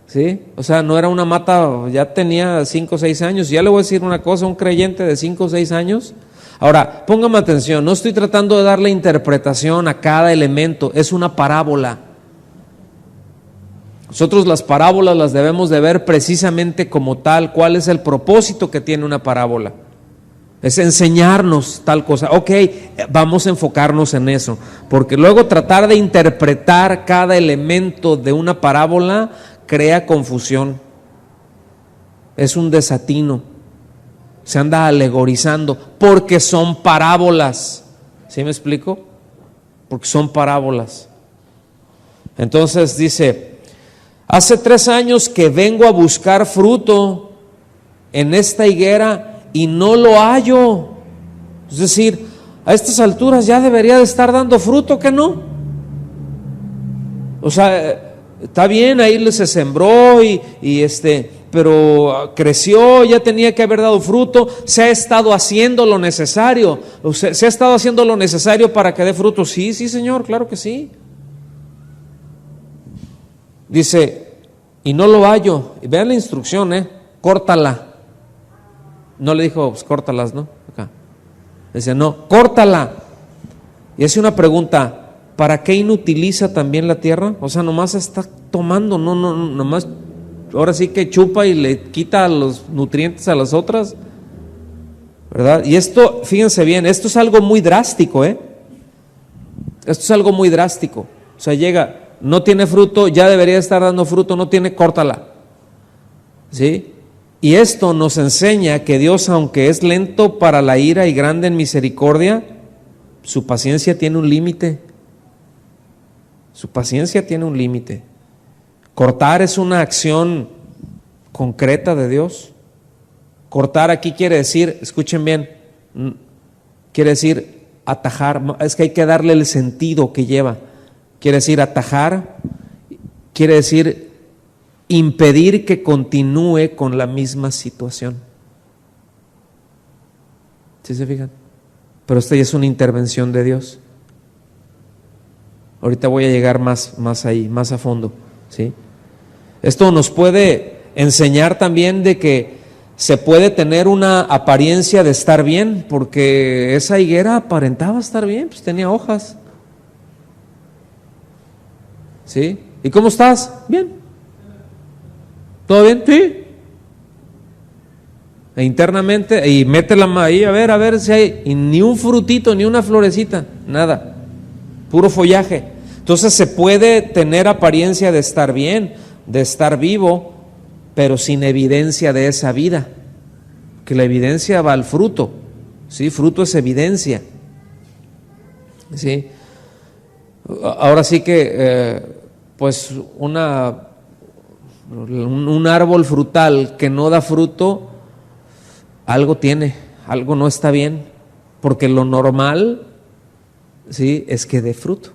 ¿Sí? O sea, no era una mata, ya tenía 5 o 6 años. Ya le voy a decir una cosa, un creyente de 5 o 6 años. Ahora, póngame atención, no estoy tratando de darle interpretación a cada elemento, es una parábola. Nosotros las parábolas las debemos de ver precisamente como tal. ¿Cuál es el propósito que tiene una parábola? Es enseñarnos tal cosa. Ok, vamos a enfocarnos en eso, porque luego tratar de interpretar cada elemento de una parábola crea confusión. Es un desatino. Se anda alegorizando porque son parábolas. ¿Sí me explico? Porque son parábolas. Entonces dice, hace 3 años que vengo a buscar fruto en esta higuera y no lo hallo. Es decir, a estas alturas ya debería de estar dando fruto, ¿que no? O sea, está bien, ahí se sembró pero creció, ya tenía que haber dado fruto, se ha estado haciendo lo necesario, se ha estado haciendo lo necesario para que dé fruto. Sí, Señor, claro que sí. Dice, y no lo hallo. Y vean la instrucción, córtala. No le dijo, pues córtalas, ¿no? Acá. Dice, no, córtala. Y hace una pregunta, ¿para qué inutiliza también la tierra? O sea, nomás está tomando, nomás, ahora sí que chupa y le quita los nutrientes a las otras, ¿verdad? Y esto, fíjense bien, esto es algo muy drástico, Esto es algo muy drástico. O sea, llega, no tiene fruto, ya debería estar dando fruto, no tiene, córtala. ¿Sí? Y esto nos enseña que Dios, aunque es lento para la ira y grande en misericordia, su paciencia tiene un límite. Su paciencia tiene un límite. Cortar es una acción concreta de Dios. Cortar aquí quiere decir, escuchen bien, quiere decir atajar, es que hay que darle el sentido que lleva. Quiere decir atajar, quiere decir impedir que continúe con la misma situación. ¿Sí se fijan? Pero esta ya es una intervención de Dios. Ahorita voy a llegar más ahí, más a fondo, ¿sí? Esto nos puede enseñar también de que se puede tener una apariencia de estar bien, porque esa higuera aparentaba estar bien, pues tenía hojas. ¿Sí? ¿Y cómo estás? Bien. ¿Todo bien? Sí. E internamente, y métela ahí, a ver si hay, y ni un frutito, ni una florecita, nada, puro follaje. Entonces se puede tener apariencia de estar bien, de estar vivo, pero sin evidencia de esa vida, que la evidencia va al fruto, ¿sí? Fruto es evidencia, ¿sí? Ahora sí que, pues un árbol frutal que no da fruto, algo tiene, algo no está bien, porque lo normal, ¿sí?, es que dé fruto,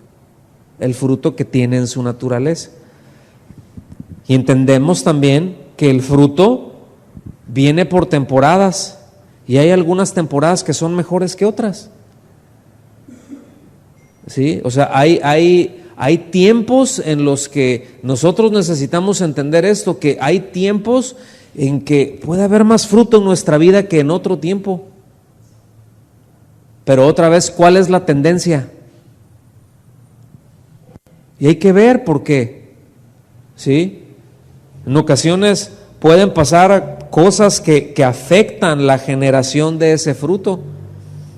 el fruto que tiene en su naturaleza. Y entendemos también que el fruto viene por temporadas, y hay algunas temporadas que son mejores que otras. ¿Sí? O sea, hay tiempos en los que nosotros necesitamos entender esto, que hay tiempos en que puede haber más fruto en nuestra vida que en otro tiempo. Pero otra vez, ¿cuál es la tendencia? Y hay que ver por qué. ¿Sí? En ocasiones pueden pasar cosas que afectan la generación de ese fruto.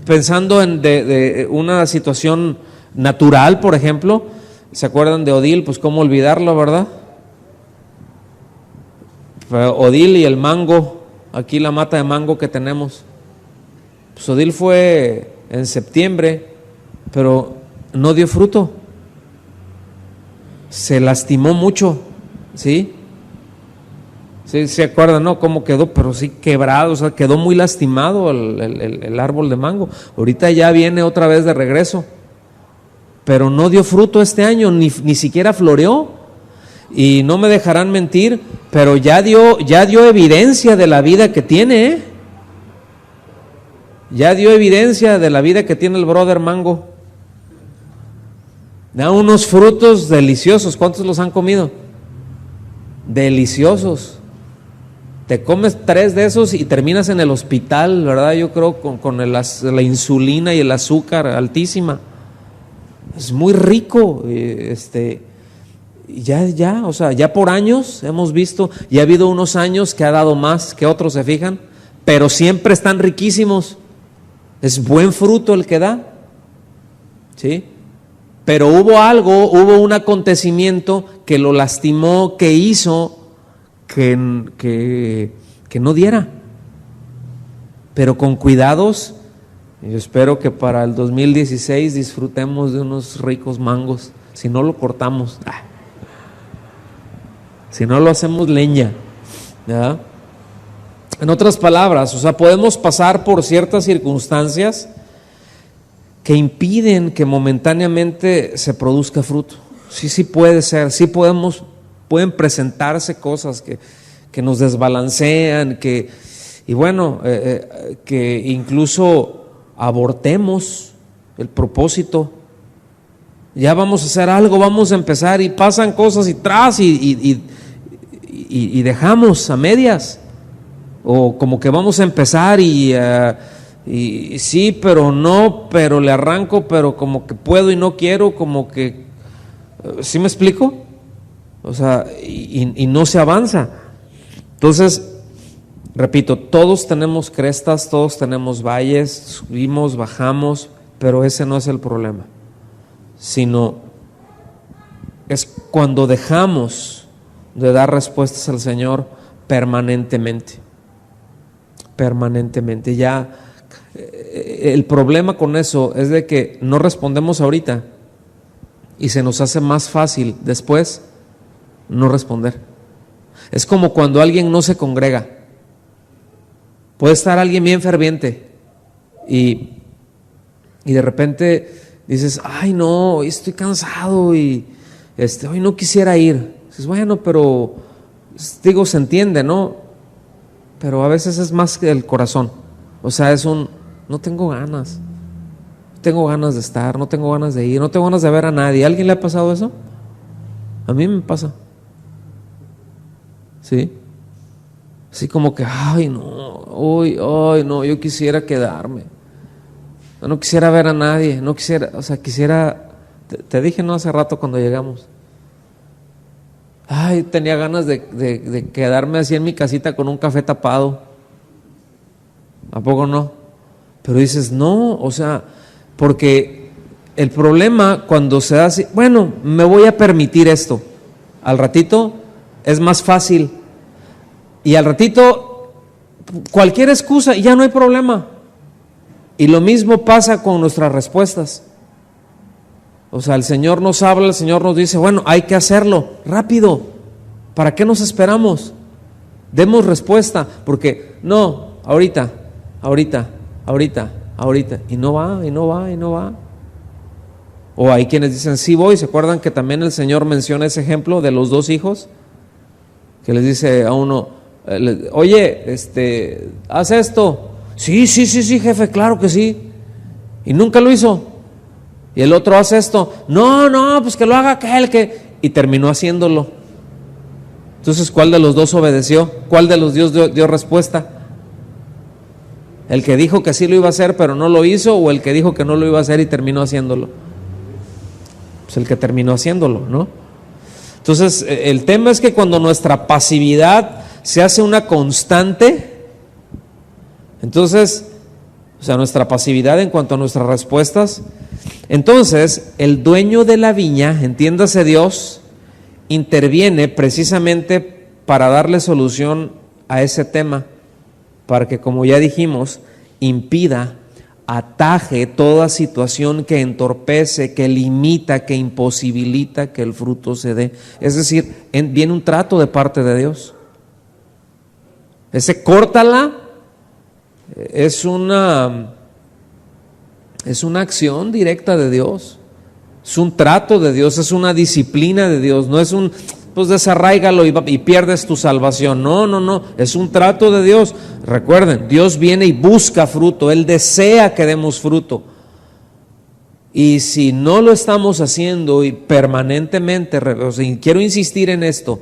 Pensando en de una situación natural, por ejemplo, ¿se acuerdan de Odil? Pues cómo olvidarlo, ¿verdad? Odil y el mango, aquí la mata de mango que tenemos. Pues Odil fue en septiembre, pero no dio fruto. Se lastimó mucho, ¿sí? ¿Sí se acuerdan, no? Cómo quedó, pero sí quebrado, o sea, quedó muy lastimado el árbol de mango. Ahorita ya viene otra vez de regreso, pero no dio fruto este año, ni siquiera floreó. Y no me dejarán mentir, pero ya dio evidencia de la vida que tiene, Ya dio evidencia de la vida que tiene el brother mango. Da unos frutos deliciosos. ¿Cuántos los han comido? Deliciosos. Te comes 3 de esos y terminas en el hospital, ¿verdad? Yo creo con la insulina y el azúcar altísima. Es muy rico. O sea, ya por años hemos visto, y ha habido unos años que ha dado más que otros, ¿se fijan? Pero siempre están riquísimos. Es buen fruto el que da, ¿sí? Pero hubo un acontecimiento que lo lastimó, que hizo que no diera. Pero con cuidados, yo espero que para el 2016 disfrutemos de unos ricos mangos. Si no lo cortamos, si no lo hacemos leña, ¿verdad? En otras palabras, o sea, podemos pasar por ciertas circunstancias que impiden que momentáneamente se produzca fruto. Sí puede ser, pueden presentarse cosas que nos desbalancean, y bueno, que incluso abortemos el propósito. Ya vamos a hacer algo, vamos a empezar y pasan cosas y dejamos a medias. O como que vamos a empezar y sí, pero no, pero le arranco, pero como que puedo y no quiero, como que, ¿sí me explico? O sea, y no se avanza. Entonces, repito, todos tenemos crestas, todos tenemos valles, subimos, bajamos, pero ese no es el problema, sino es cuando dejamos de dar respuestas al Señor permanentemente. Ya, el problema con eso es de que no respondemos ahorita y se nos hace más fácil después no responder. Es como cuando alguien no se congrega. Puede estar alguien bien ferviente y de repente dices, ay no, hoy estoy cansado y hoy no quisiera ir. Dices, bueno, pero digo, se entiende, ¿no? Pero a veces es más que el corazón. O sea, no tengo ganas. No tengo ganas de estar, no tengo ganas de ir, no tengo ganas de ver a nadie. ¿A alguien le ha pasado eso? A mí me pasa. ¿Sí? Así como que, ay no, yo quisiera quedarme. No quisiera ver a nadie, no quisiera, o sea, quisiera, te dije no hace rato cuando llegamos. Ay, tenía ganas de quedarme así en mi casita con un café tapado. ¿A poco no? Pero dices, no, o sea, porque el problema cuando se da así, bueno, me voy a permitir esto. Al ratito es más fácil. Y al ratito, cualquier excusa y ya no hay problema. Y lo mismo pasa con nuestras respuestas. O sea, el Señor nos habla, el Señor nos dice, bueno, hay que hacerlo, rápido. ¿Para qué nos esperamos? Demos respuesta, porque no, ahorita. Y no va. O hay quienes dicen, sí voy. ¿Se acuerdan que también el Señor menciona ese ejemplo de los 2 hijos? Que les dice a uno, oye, haz esto. Sí, jefe, claro que sí. Y nunca lo hizo. Y el otro hace esto. No, pues que lo haga aquel que... Y terminó haciéndolo. Entonces, ¿cuál de los dos obedeció? ¿Cuál de los dos dio respuesta? ¿El que dijo que sí lo iba a hacer pero no lo hizo, o el que dijo que no lo iba a hacer y terminó haciéndolo? Pues el que terminó haciéndolo, ¿no? Entonces, el tema es que cuando nuestra pasividad se hace una constante, entonces, o sea, nuestra pasividad en cuanto a nuestras respuestas, entonces el dueño de la viña, entiéndase Dios, interviene precisamente para darle solución a ese tema, para que, como ya dijimos, impida, ataje toda situación que entorpece, que limita, que imposibilita que el fruto se dé. Es decir, viene un trato de parte de Dios. Ese córtala es una acción directa de Dios, es un trato de Dios, es una disciplina de Dios, no es pues desarráigalo y pierdes tu salvación. No, es un trato de Dios. Recuerden, Dios viene y busca fruto, Él desea que demos fruto. Y si no lo estamos haciendo y permanentemente, o sea, quiero insistir en esto,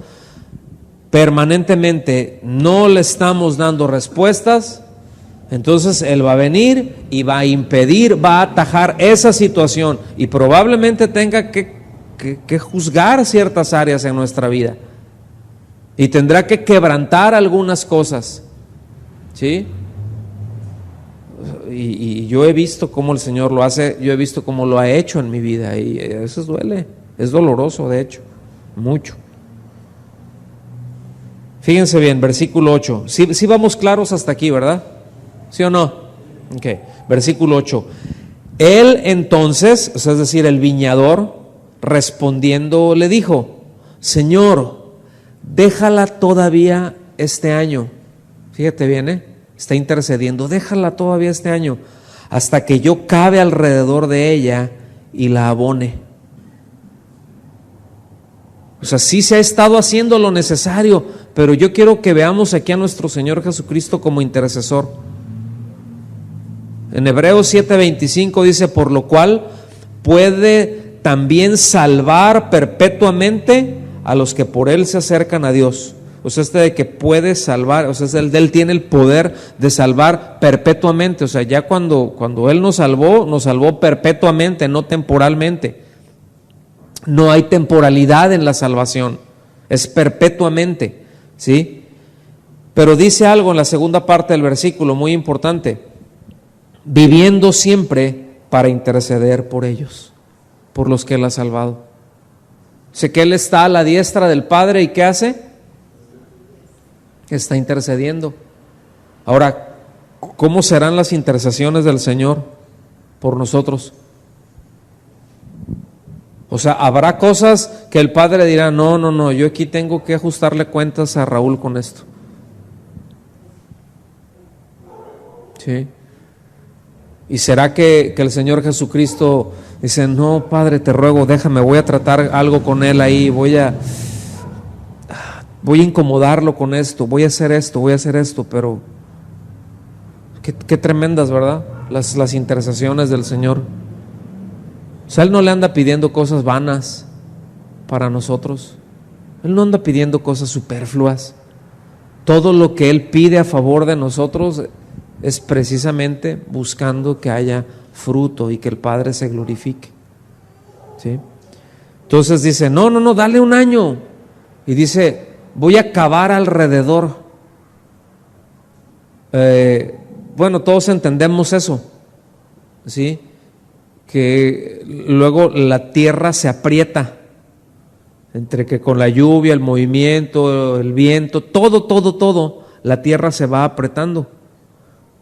permanentemente no le estamos dando respuestas, entonces Él va a venir y va a impedir, va a atajar esa situación y probablemente tenga que juzgar ciertas áreas en nuestra vida y tendrá que quebrantar algunas cosas, ¿sí? Y yo he visto cómo el Señor lo hace, yo he visto cómo lo ha hecho en mi vida y eso duele, es doloroso de hecho, mucho. Fíjense bien, versículo 8, sí vamos claros hasta aquí, ¿verdad? ¿Sí o no? Ok, versículo 8. Él entonces, o sea, es decir, el viñador, respondiendo le dijo, Señor, déjala todavía este año. Fíjate bien, está intercediendo, déjala todavía este año, hasta que yo cabe alrededor de ella y la abone. O sea, sí se ha estado haciendo lo necesario, pero yo quiero que veamos aquí a nuestro Señor Jesucristo como intercesor. En Hebreos 7:25 dice, por lo cual puede también salvar perpetuamente a los que por Él se acercan a Dios. O sea, de que puede salvar, o sea, Él tiene el poder de salvar perpetuamente. O sea, ya cuando Él nos salvó perpetuamente, no temporalmente. No hay temporalidad en la salvación, es perpetuamente, ¿sí? Pero dice algo en la segunda parte del versículo muy importante, viviendo siempre para interceder por ellos, por los que Él ha salvado. Sé que Él está a la diestra del Padre y ¿qué hace? Está intercediendo. Ahora, ¿cómo serán las intercesiones del Señor por nosotros? O sea, habrá cosas que el Padre dirá, no, yo aquí tengo que ajustarle cuentas a Raúl con esto. ¿Sí? ¿Y será que el Señor Jesucristo dice, no, Padre, te ruego, déjame, voy a tratar algo con él ahí, voy a incomodarlo con esto, voy a hacer esto, pero qué tremendas, ¿verdad? Las intercesiones del Señor. O sea, Él no le anda pidiendo cosas vanas para nosotros. Él no anda pidiendo cosas superfluas. Todo lo que Él pide a favor de nosotros es precisamente buscando que haya fruto y que el Padre se glorifique. ¿Sí? Entonces dice, no, dale un año. Y dice, voy a cavar alrededor. Bueno, todos entendemos eso, ¿sí? Que luego la tierra se aprieta, entre que con la lluvia, el movimiento, el viento, todo, la tierra se va apretando.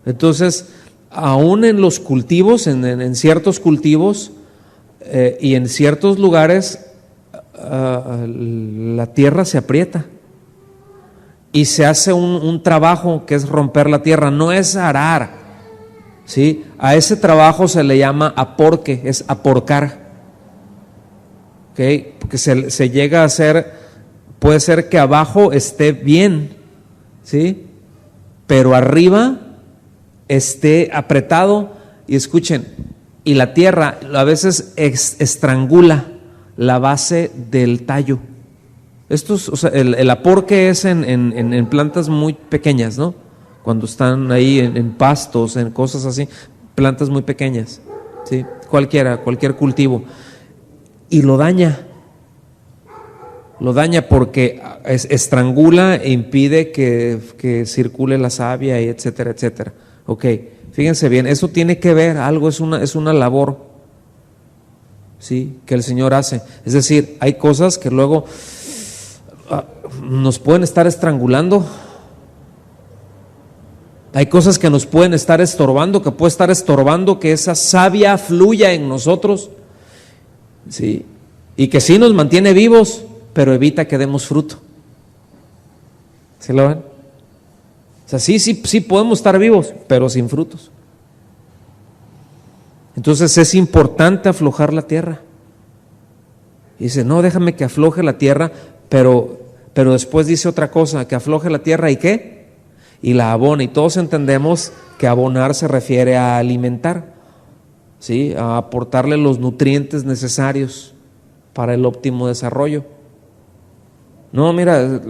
Entonces, aún en los cultivos, en ciertos cultivos y en ciertos lugares, la tierra se aprieta y se hace un trabajo que es romper la tierra, no es arar. ¿Sí? A ese trabajo se le llama aporque, es aporcar. ¿Okay? Porque se llega a hacer, puede ser que abajo esté bien, ¿sí? Pero arriba esté apretado. Y escuchen, y la tierra a veces estrangula la base del tallo. Esto es, o sea, el aporque es en plantas muy pequeñas, ¿no? Cuando están ahí en pastos, en cosas así, plantas muy pequeñas, ¿sí? Cualquier cultivo, y lo daña porque estrangula e impide que circule la savia, y etcétera. Ok, fíjense bien, eso tiene que ver, algo es una labor, ¿sí? Que el Señor hace. Es decir, hay cosas que luego nos pueden estar estrangulando. Hay cosas que nos pueden estar estorbando, que puede estar estorbando que esa savia fluya en nosotros, ¿sí? Y que sí nos mantiene vivos, pero evita que demos fruto. ¿Sí lo ven? O sea, sí podemos estar vivos, pero sin frutos. Entonces es importante aflojar la tierra. Y dice, no, déjame que afloje la tierra, pero después dice otra cosa, que afloje la tierra y ¿qué? Y la abona, y todos entendemos que abonar se refiere a alimentar, ¿sí? A aportarle los nutrientes necesarios para el óptimo desarrollo. No, mira,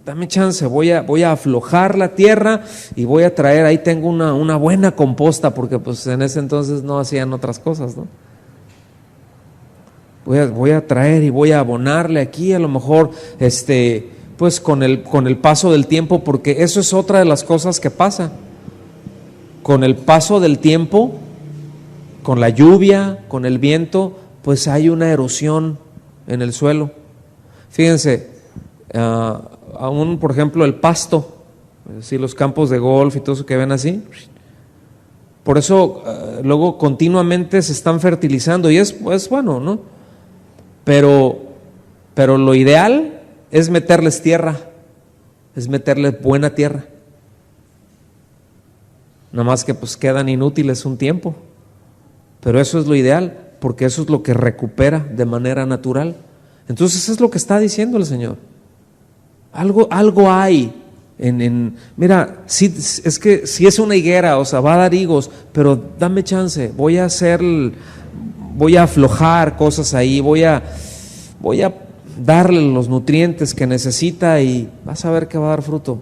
dame chance, voy a aflojar la tierra y voy a traer, ahí tengo una buena composta, porque pues en ese entonces no hacían otras cosas, ¿no? Voy a traer y voy a abonarle aquí, a lo mejor pues con el paso del tiempo, porque eso es otra de las cosas que pasa. Con el paso del tiempo, con la lluvia, con el viento, pues hay una erosión en el suelo. Fíjense, aún por ejemplo el pasto, ¿sí? Los campos de golf y todo eso que ven así, por eso luego continuamente se están fertilizando y es bueno, ¿no? Pero lo ideal es meterles tierra, es meterles buena tierra. Nada más que pues quedan inútiles un tiempo, pero eso es lo ideal, porque eso es lo que recupera de manera natural. Entonces eso es lo que está diciendo el Señor. Algo hay mira, es que si es una higuera, o sea, va a dar higos, pero dame chance, voy a aflojar cosas ahí, voy a darle los nutrientes que necesita y vas a ver que va a dar fruto.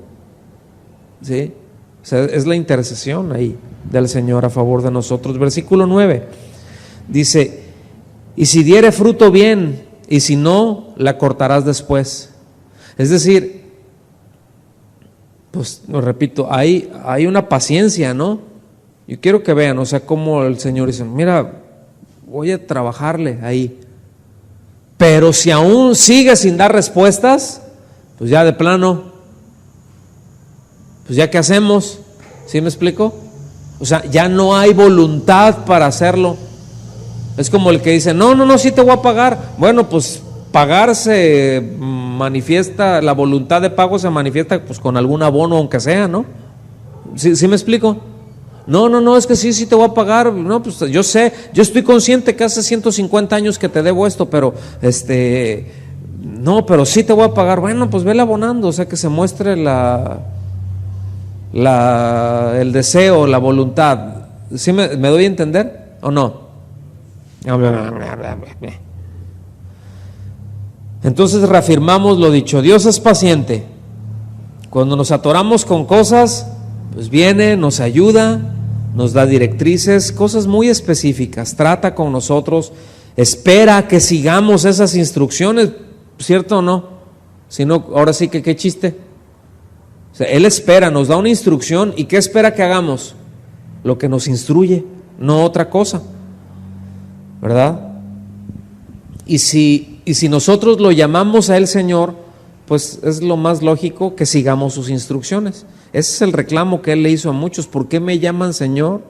¿Sí? O sea, es la intercesión ahí del Señor a favor de nosotros. Versículo 9 dice: y si diere fruto, bien, y si no, la cortarás después. Es decir, pues lo repito, hay una paciencia, ¿no? Yo quiero que vean, o sea, cómo el Señor dice: mira, voy a trabajarle ahí, pero si aún sigue sin dar respuestas, pues ya de plano, pues ya qué hacemos. ¿Sí me explico? O sea, ya no hay voluntad para hacerlo. Es como el que dice: no, sí te voy a pagar. Bueno, pues pagar se manifiesta, la voluntad de pago se manifiesta pues con algún abono, aunque sea, ¿no? ¿Sí me explico? No, es que sí te voy a pagar. No, pues yo sé, yo estoy consciente que hace 150 años que te debo esto, pero no, pero sí te voy a pagar. Bueno, pues vele abonando, o sea, que se muestre el deseo, la voluntad. ¿Sí me doy a entender o no? Entonces reafirmamos lo dicho: Dios es paciente. Cuando nos atoramos con cosas, pues viene, nos ayuda, nos da directrices, cosas muy específicas, trata con nosotros, espera que sigamos esas instrucciones, ¿cierto o no? Si no, ahora sí que qué chiste. O sea, Él espera, nos da una instrucción, ¿y qué espera que hagamos? Lo que nos instruye, no otra cosa, ¿verdad? Y si nosotros lo llamamos a Él Señor, pues es lo más lógico que sigamos sus instrucciones. Ese es el reclamo que Él le hizo a muchos: ¿por qué me llaman Señor,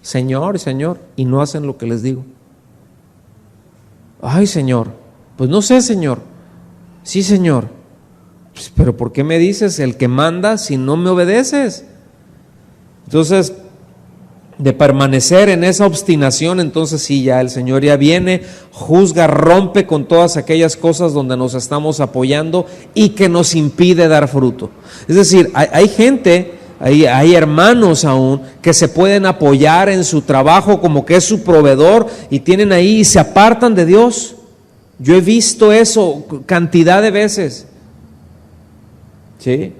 Señor, Señor, y no hacen lo que les digo? Ay, Señor, pues no sé, Señor. Sí, Señor. Pues, pero ¿por qué me dices el que manda si no me obedeces? Entonces, de permanecer en esa obstinación, entonces sí, ya el Señor ya viene, juzga, rompe con todas aquellas cosas donde nos estamos apoyando y que nos impide dar fruto. Es decir, hay gente, hay hermanos aún que se pueden apoyar en su trabajo como que es su proveedor y tienen ahí y se apartan de Dios. Yo he visto eso cantidad de veces. ¿Sí?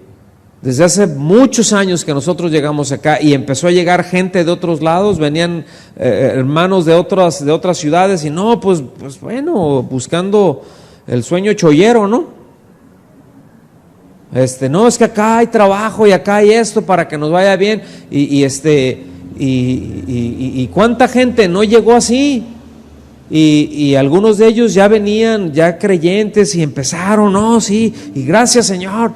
Desde hace muchos años que nosotros llegamos acá y empezó a llegar gente de otros lados, venían hermanos de otras ciudades y no, pues bueno, buscando el sueño chollero, ¿no? No, es que acá hay trabajo y acá hay esto para que nos vaya bien y cuánta gente no llegó así. Y algunos de ellos ya venían ya creyentes y empezaron, no, sí, y gracias Señor.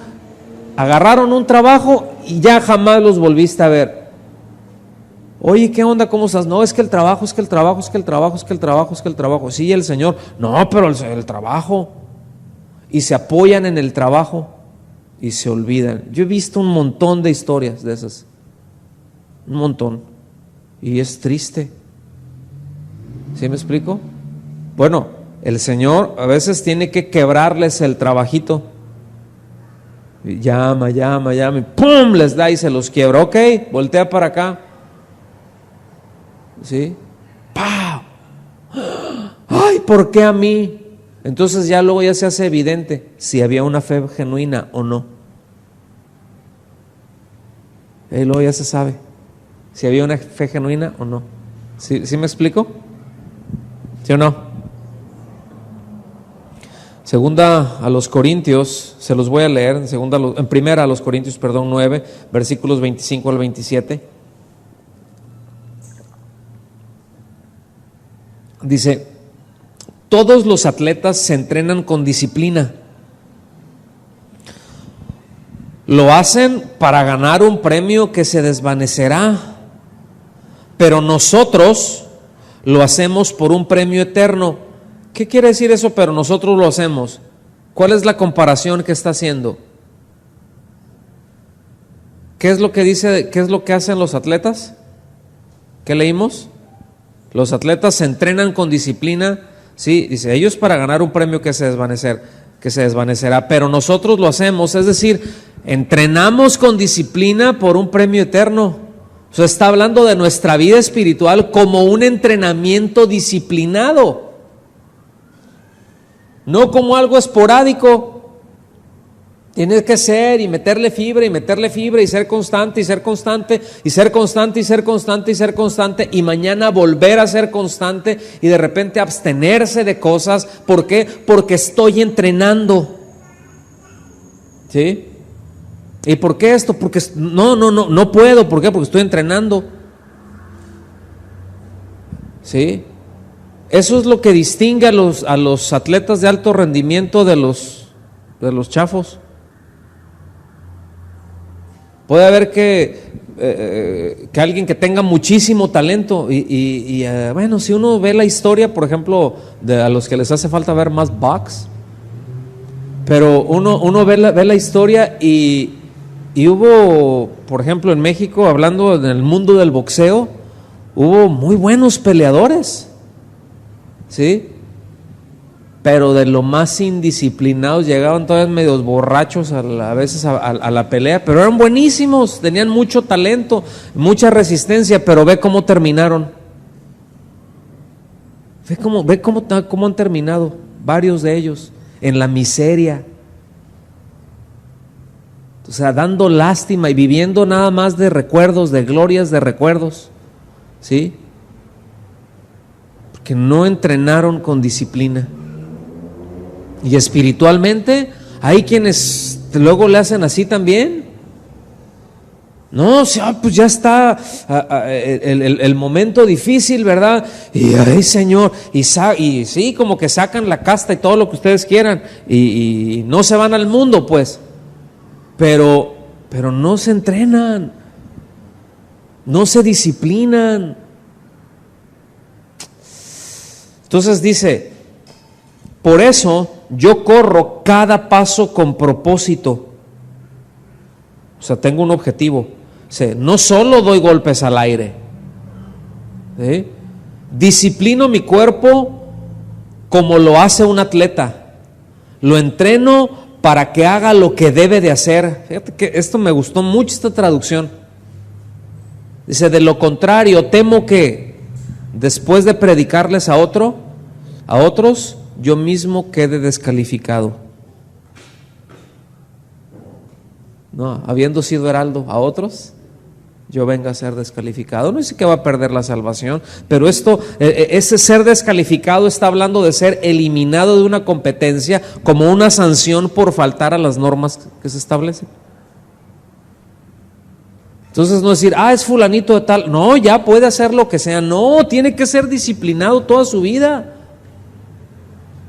Agarraron un trabajo y ya jamás los volviste a ver. Oye, ¿qué onda? ¿Cómo estás? No, es que el trabajo. Sí, el Señor. No, pero el trabajo. Y se apoyan en el trabajo y se olvidan. Yo he visto un montón de historias de esas. Un montón. Y es triste. ¿Sí me explico? Bueno, el Señor a veces tiene que quebrarles el trabajito. Llama, y ¡pum! Les da y se los quiebra. Ok, voltea para acá. ¿Sí? ¡Pau! ¡Ay! ¿Por qué a mí? Entonces ya luego ya se hace evidente si había una fe genuina o no. Y luego ya se sabe si había una fe genuina o no. ¿Sí me explico? ¿Sí o no? Segunda a los Corintios, se los voy a leer, en primera a los Corintios, 9, versículos 25 al 27. Dice: todos los atletas se entrenan con disciplina. Lo hacen para ganar un premio que se desvanecerá, pero nosotros lo hacemos por un premio eterno. ¿Qué quiere decir eso? Pero nosotros lo hacemos. ¿Cuál es la comparación que está haciendo? ¿Qué es lo que dice? ¿Qué es lo que hacen los atletas? ¿Qué leímos? Los atletas se entrenan con disciplina, Sí, dice, ellos para ganar un premio que se desvanecerá, pero nosotros lo hacemos, es decir, entrenamos con disciplina por un premio eterno. O sea, está hablando de nuestra vida espiritual como un entrenamiento disciplinado, no como algo esporádico. Tienes que ser y meterle fibra y ser constante y ser constante y ser constante y ser constante y ser constante y mañana volver a ser constante y de repente abstenerse de cosas. ¿Por qué? Porque estoy entrenando. ¿Sí? ¿Y por qué esto? Porque no puedo. ¿Por qué? Porque estoy entrenando. ¿Sí? Eso es lo que distingue a los atletas de alto rendimiento de los chafos. Puede haber que alguien que tenga muchísimo talento y bueno, si uno ve la historia, por ejemplo, a los que les hace falta ver más box, pero uno ve la historia y hubo, por ejemplo, en México, hablando en el mundo del boxeo, hubo muy buenos peleadores, ¿sí? Pero de lo más indisciplinados, llegaban todavía medios borrachos a veces a la pelea, pero eran buenísimos, tenían mucho talento, mucha resistencia, pero ve cómo terminaron. Ve cómo han terminado varios de ellos, en la miseria. O sea, dando lástima y viviendo nada más de recuerdos, de glorias de recuerdos, ¿sí? Porque no entrenaron con disciplina. Y espiritualmente hay quienes luego le hacen así también. No, pues ya está el momento difícil, ¿verdad? Y ay, Señor, y sí, como que sacan la casta y todo lo que ustedes quieran y no se van al mundo, pues. Pero no se entrenan, no se disciplinan. Entonces dice, por eso yo corro cada paso con propósito. O sea, tengo un objetivo. O sea, no solo doy golpes al aire, ¿sí? Disciplino mi cuerpo como lo hace un atleta. Lo entreno para que haga lo que debe de hacer. Fíjate que esto me gustó mucho, esta traducción. Dice, de lo contrario, temo que después de predicarles a otros, yo mismo quede descalificado. No, habiendo sido heraldo a otros, yo venga a ser descalificado. No dice que va a perder la salvación, pero ese ser descalificado está hablando de ser eliminado de una competencia como una sanción por faltar a las normas que se establecen. Entonces no decir, es fulanito de tal, no, ya puede hacer lo que sea, no, tiene que ser disciplinado toda su vida.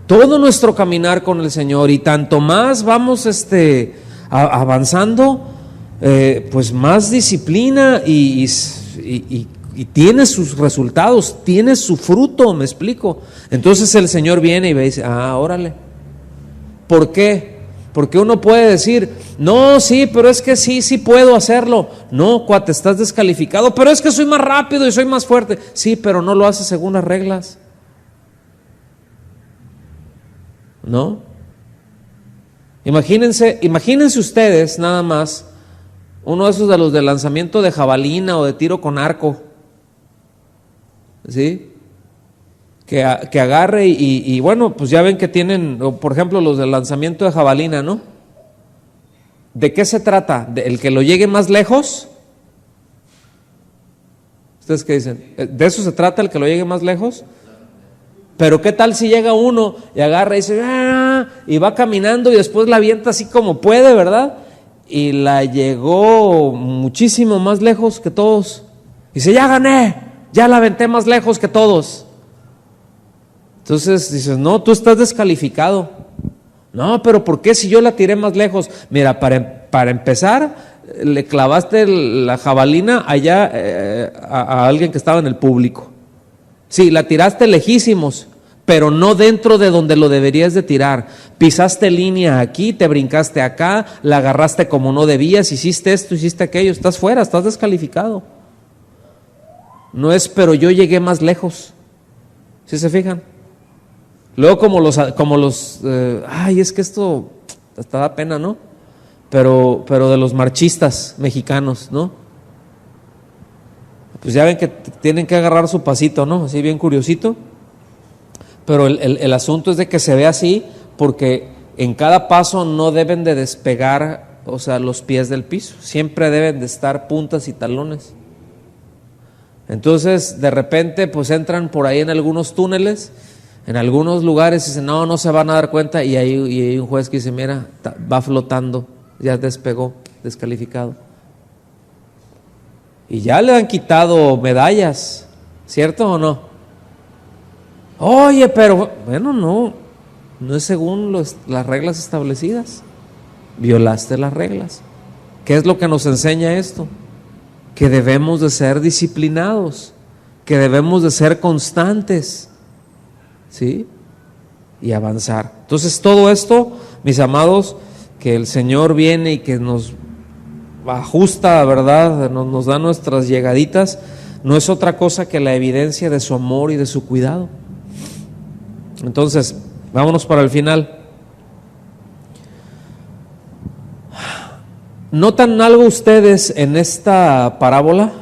Todo nuestro caminar con el Señor, y tanto más vamos avanzando, pues más disciplina y tiene sus resultados, tiene su fruto, me explico. Entonces el Señor viene y dice, órale. ¿Por qué? Porque uno puede decir, no, sí, pero es que sí puedo hacerlo. No, cuate, estás descalificado, pero es que soy más rápido y soy más fuerte. Sí, pero no lo haces según las reglas. ¿No? Imagínense ustedes nada más uno de esos de los de lanzamiento de jabalina o de tiro con arco, ¿sí? Que agarre y bueno, pues ya ven que tienen, por ejemplo, los del lanzamiento de jabalina, ¿no? ¿De qué se trata? ¿De el que lo llegue más lejos? ¿Ustedes qué dicen? ¿De eso se trata, el que lo llegue más lejos? Pero ¿qué tal si llega uno y agarra y dice, y va caminando y después la avienta así como puede, ¿verdad? Y la llegó muchísimo más lejos que todos. Y dice, ya gané, ya la aventé más lejos que todos. Entonces dices, no, tú estás descalificado. No, pero ¿por qué si yo la tiré más lejos? Mira, para empezar, le clavaste la jabalina allá a alguien que estaba en el público. Sí, la tiraste lejísimos, pero no dentro de donde lo deberías de tirar. Pisaste línea aquí, te brincaste acá, la agarraste como no debías, hiciste esto, hiciste aquello, estás fuera, estás descalificado. No es, pero yo llegué más lejos. ¿Sí se fijan? Luego ay, es que esto hasta da pena, ¿no? Pero de los marchistas mexicanos, ¿no? Pues ya ven que tienen que agarrar su pasito, ¿no? Así bien curiosito. Pero el asunto es de que se ve así porque en cada paso no deben de despegar, o sea, los pies del piso. Siempre deben de estar puntas y talones. Entonces, de repente, pues entran por ahí en algunos túneles, en algunos lugares, y dicen, no se van a dar cuenta, y hay un juez que dice, mira, va flotando, ya despegó, descalificado. Y ya le han quitado medallas, ¿cierto o no? Oye, pero, bueno, no es según las reglas establecidas. Violaste las reglas. ¿Qué es lo que nos enseña esto? Que debemos de ser disciplinados, que debemos de ser constantes, ¿sí? Y avanzar. Entonces todo esto, mis amados, que el Señor viene y que nos ajusta, ¿verdad? Nos da nuestras llegaditas, no es otra cosa que la evidencia de su amor y de su cuidado. Entonces, vámonos para el final. ¿Notan algo ustedes en esta parábola?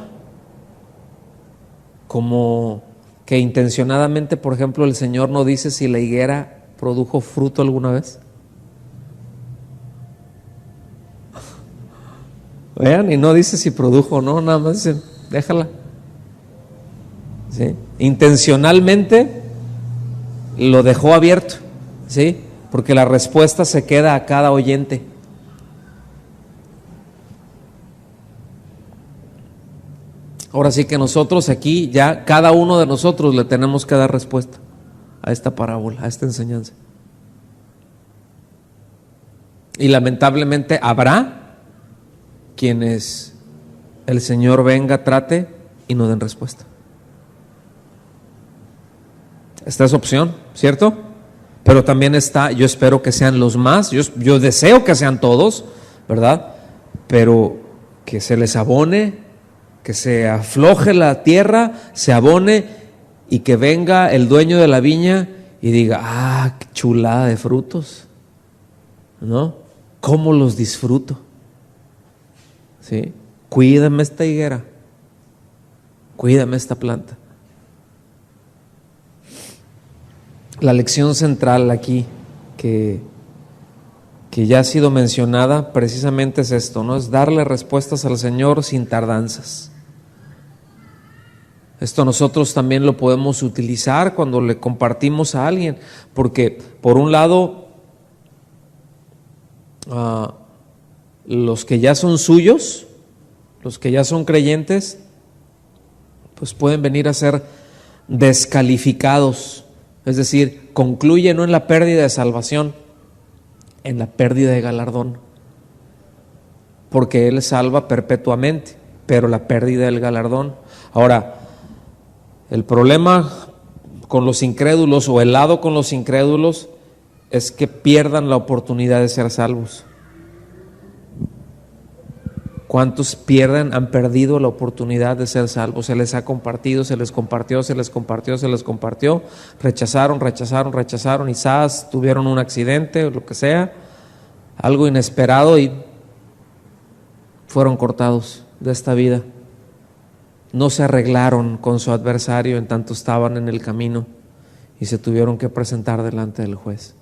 Como que intencionadamente, por ejemplo, el Señor no dice si la higuera produjo fruto alguna vez. Vean, y no dice si produjo o no, nada más dice, déjala. ¿Sí? Intencionalmente lo dejó abierto, ¿sí? Porque la respuesta se queda a cada oyente. Ahora sí que nosotros aquí, ya cada uno de nosotros le tenemos que dar respuesta a esta parábola, a esta enseñanza. Y lamentablemente habrá quienes el Señor venga, trate y no den respuesta. Esta es opción, ¿cierto? Pero también está, yo espero que sean los más, yo deseo que sean todos, ¿verdad? Pero que se les abone, que se afloje la tierra, se abone y que venga el dueño de la viña y diga, qué chulada de frutos, ¿no? ¿Cómo los disfruto? ¿Sí? Cuídame esta higuera, cuídame esta planta. La lección central aquí que ya ha sido mencionada precisamente es esto, ¿no? Es darle respuestas al Señor sin tardanzas. Esto nosotros también lo podemos utilizar cuando le compartimos a alguien, porque por un lado, los que ya son suyos, los que ya son creyentes, pues pueden venir a ser descalificados, es decir, concluye no en la pérdida de salvación, en la pérdida de galardón, porque Él salva perpetuamente, pero la pérdida del galardón. Ahora, el problema con los incrédulos o el lado con los incrédulos es que pierdan la oportunidad de ser salvos. ¿Cuántos han perdido la oportunidad de ser salvos? Se les ha compartido, se les compartió, rechazaron y quizás tuvieron un accidente o lo que sea, algo inesperado y fueron cortados de esta vida. No se arreglaron con su adversario en tanto estaban en el camino y se tuvieron que presentar delante del juez,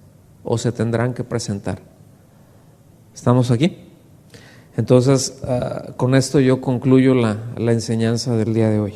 o se tendrán que presentar. ¿Estamos aquí? Entonces, con esto yo concluyo la enseñanza del día de hoy.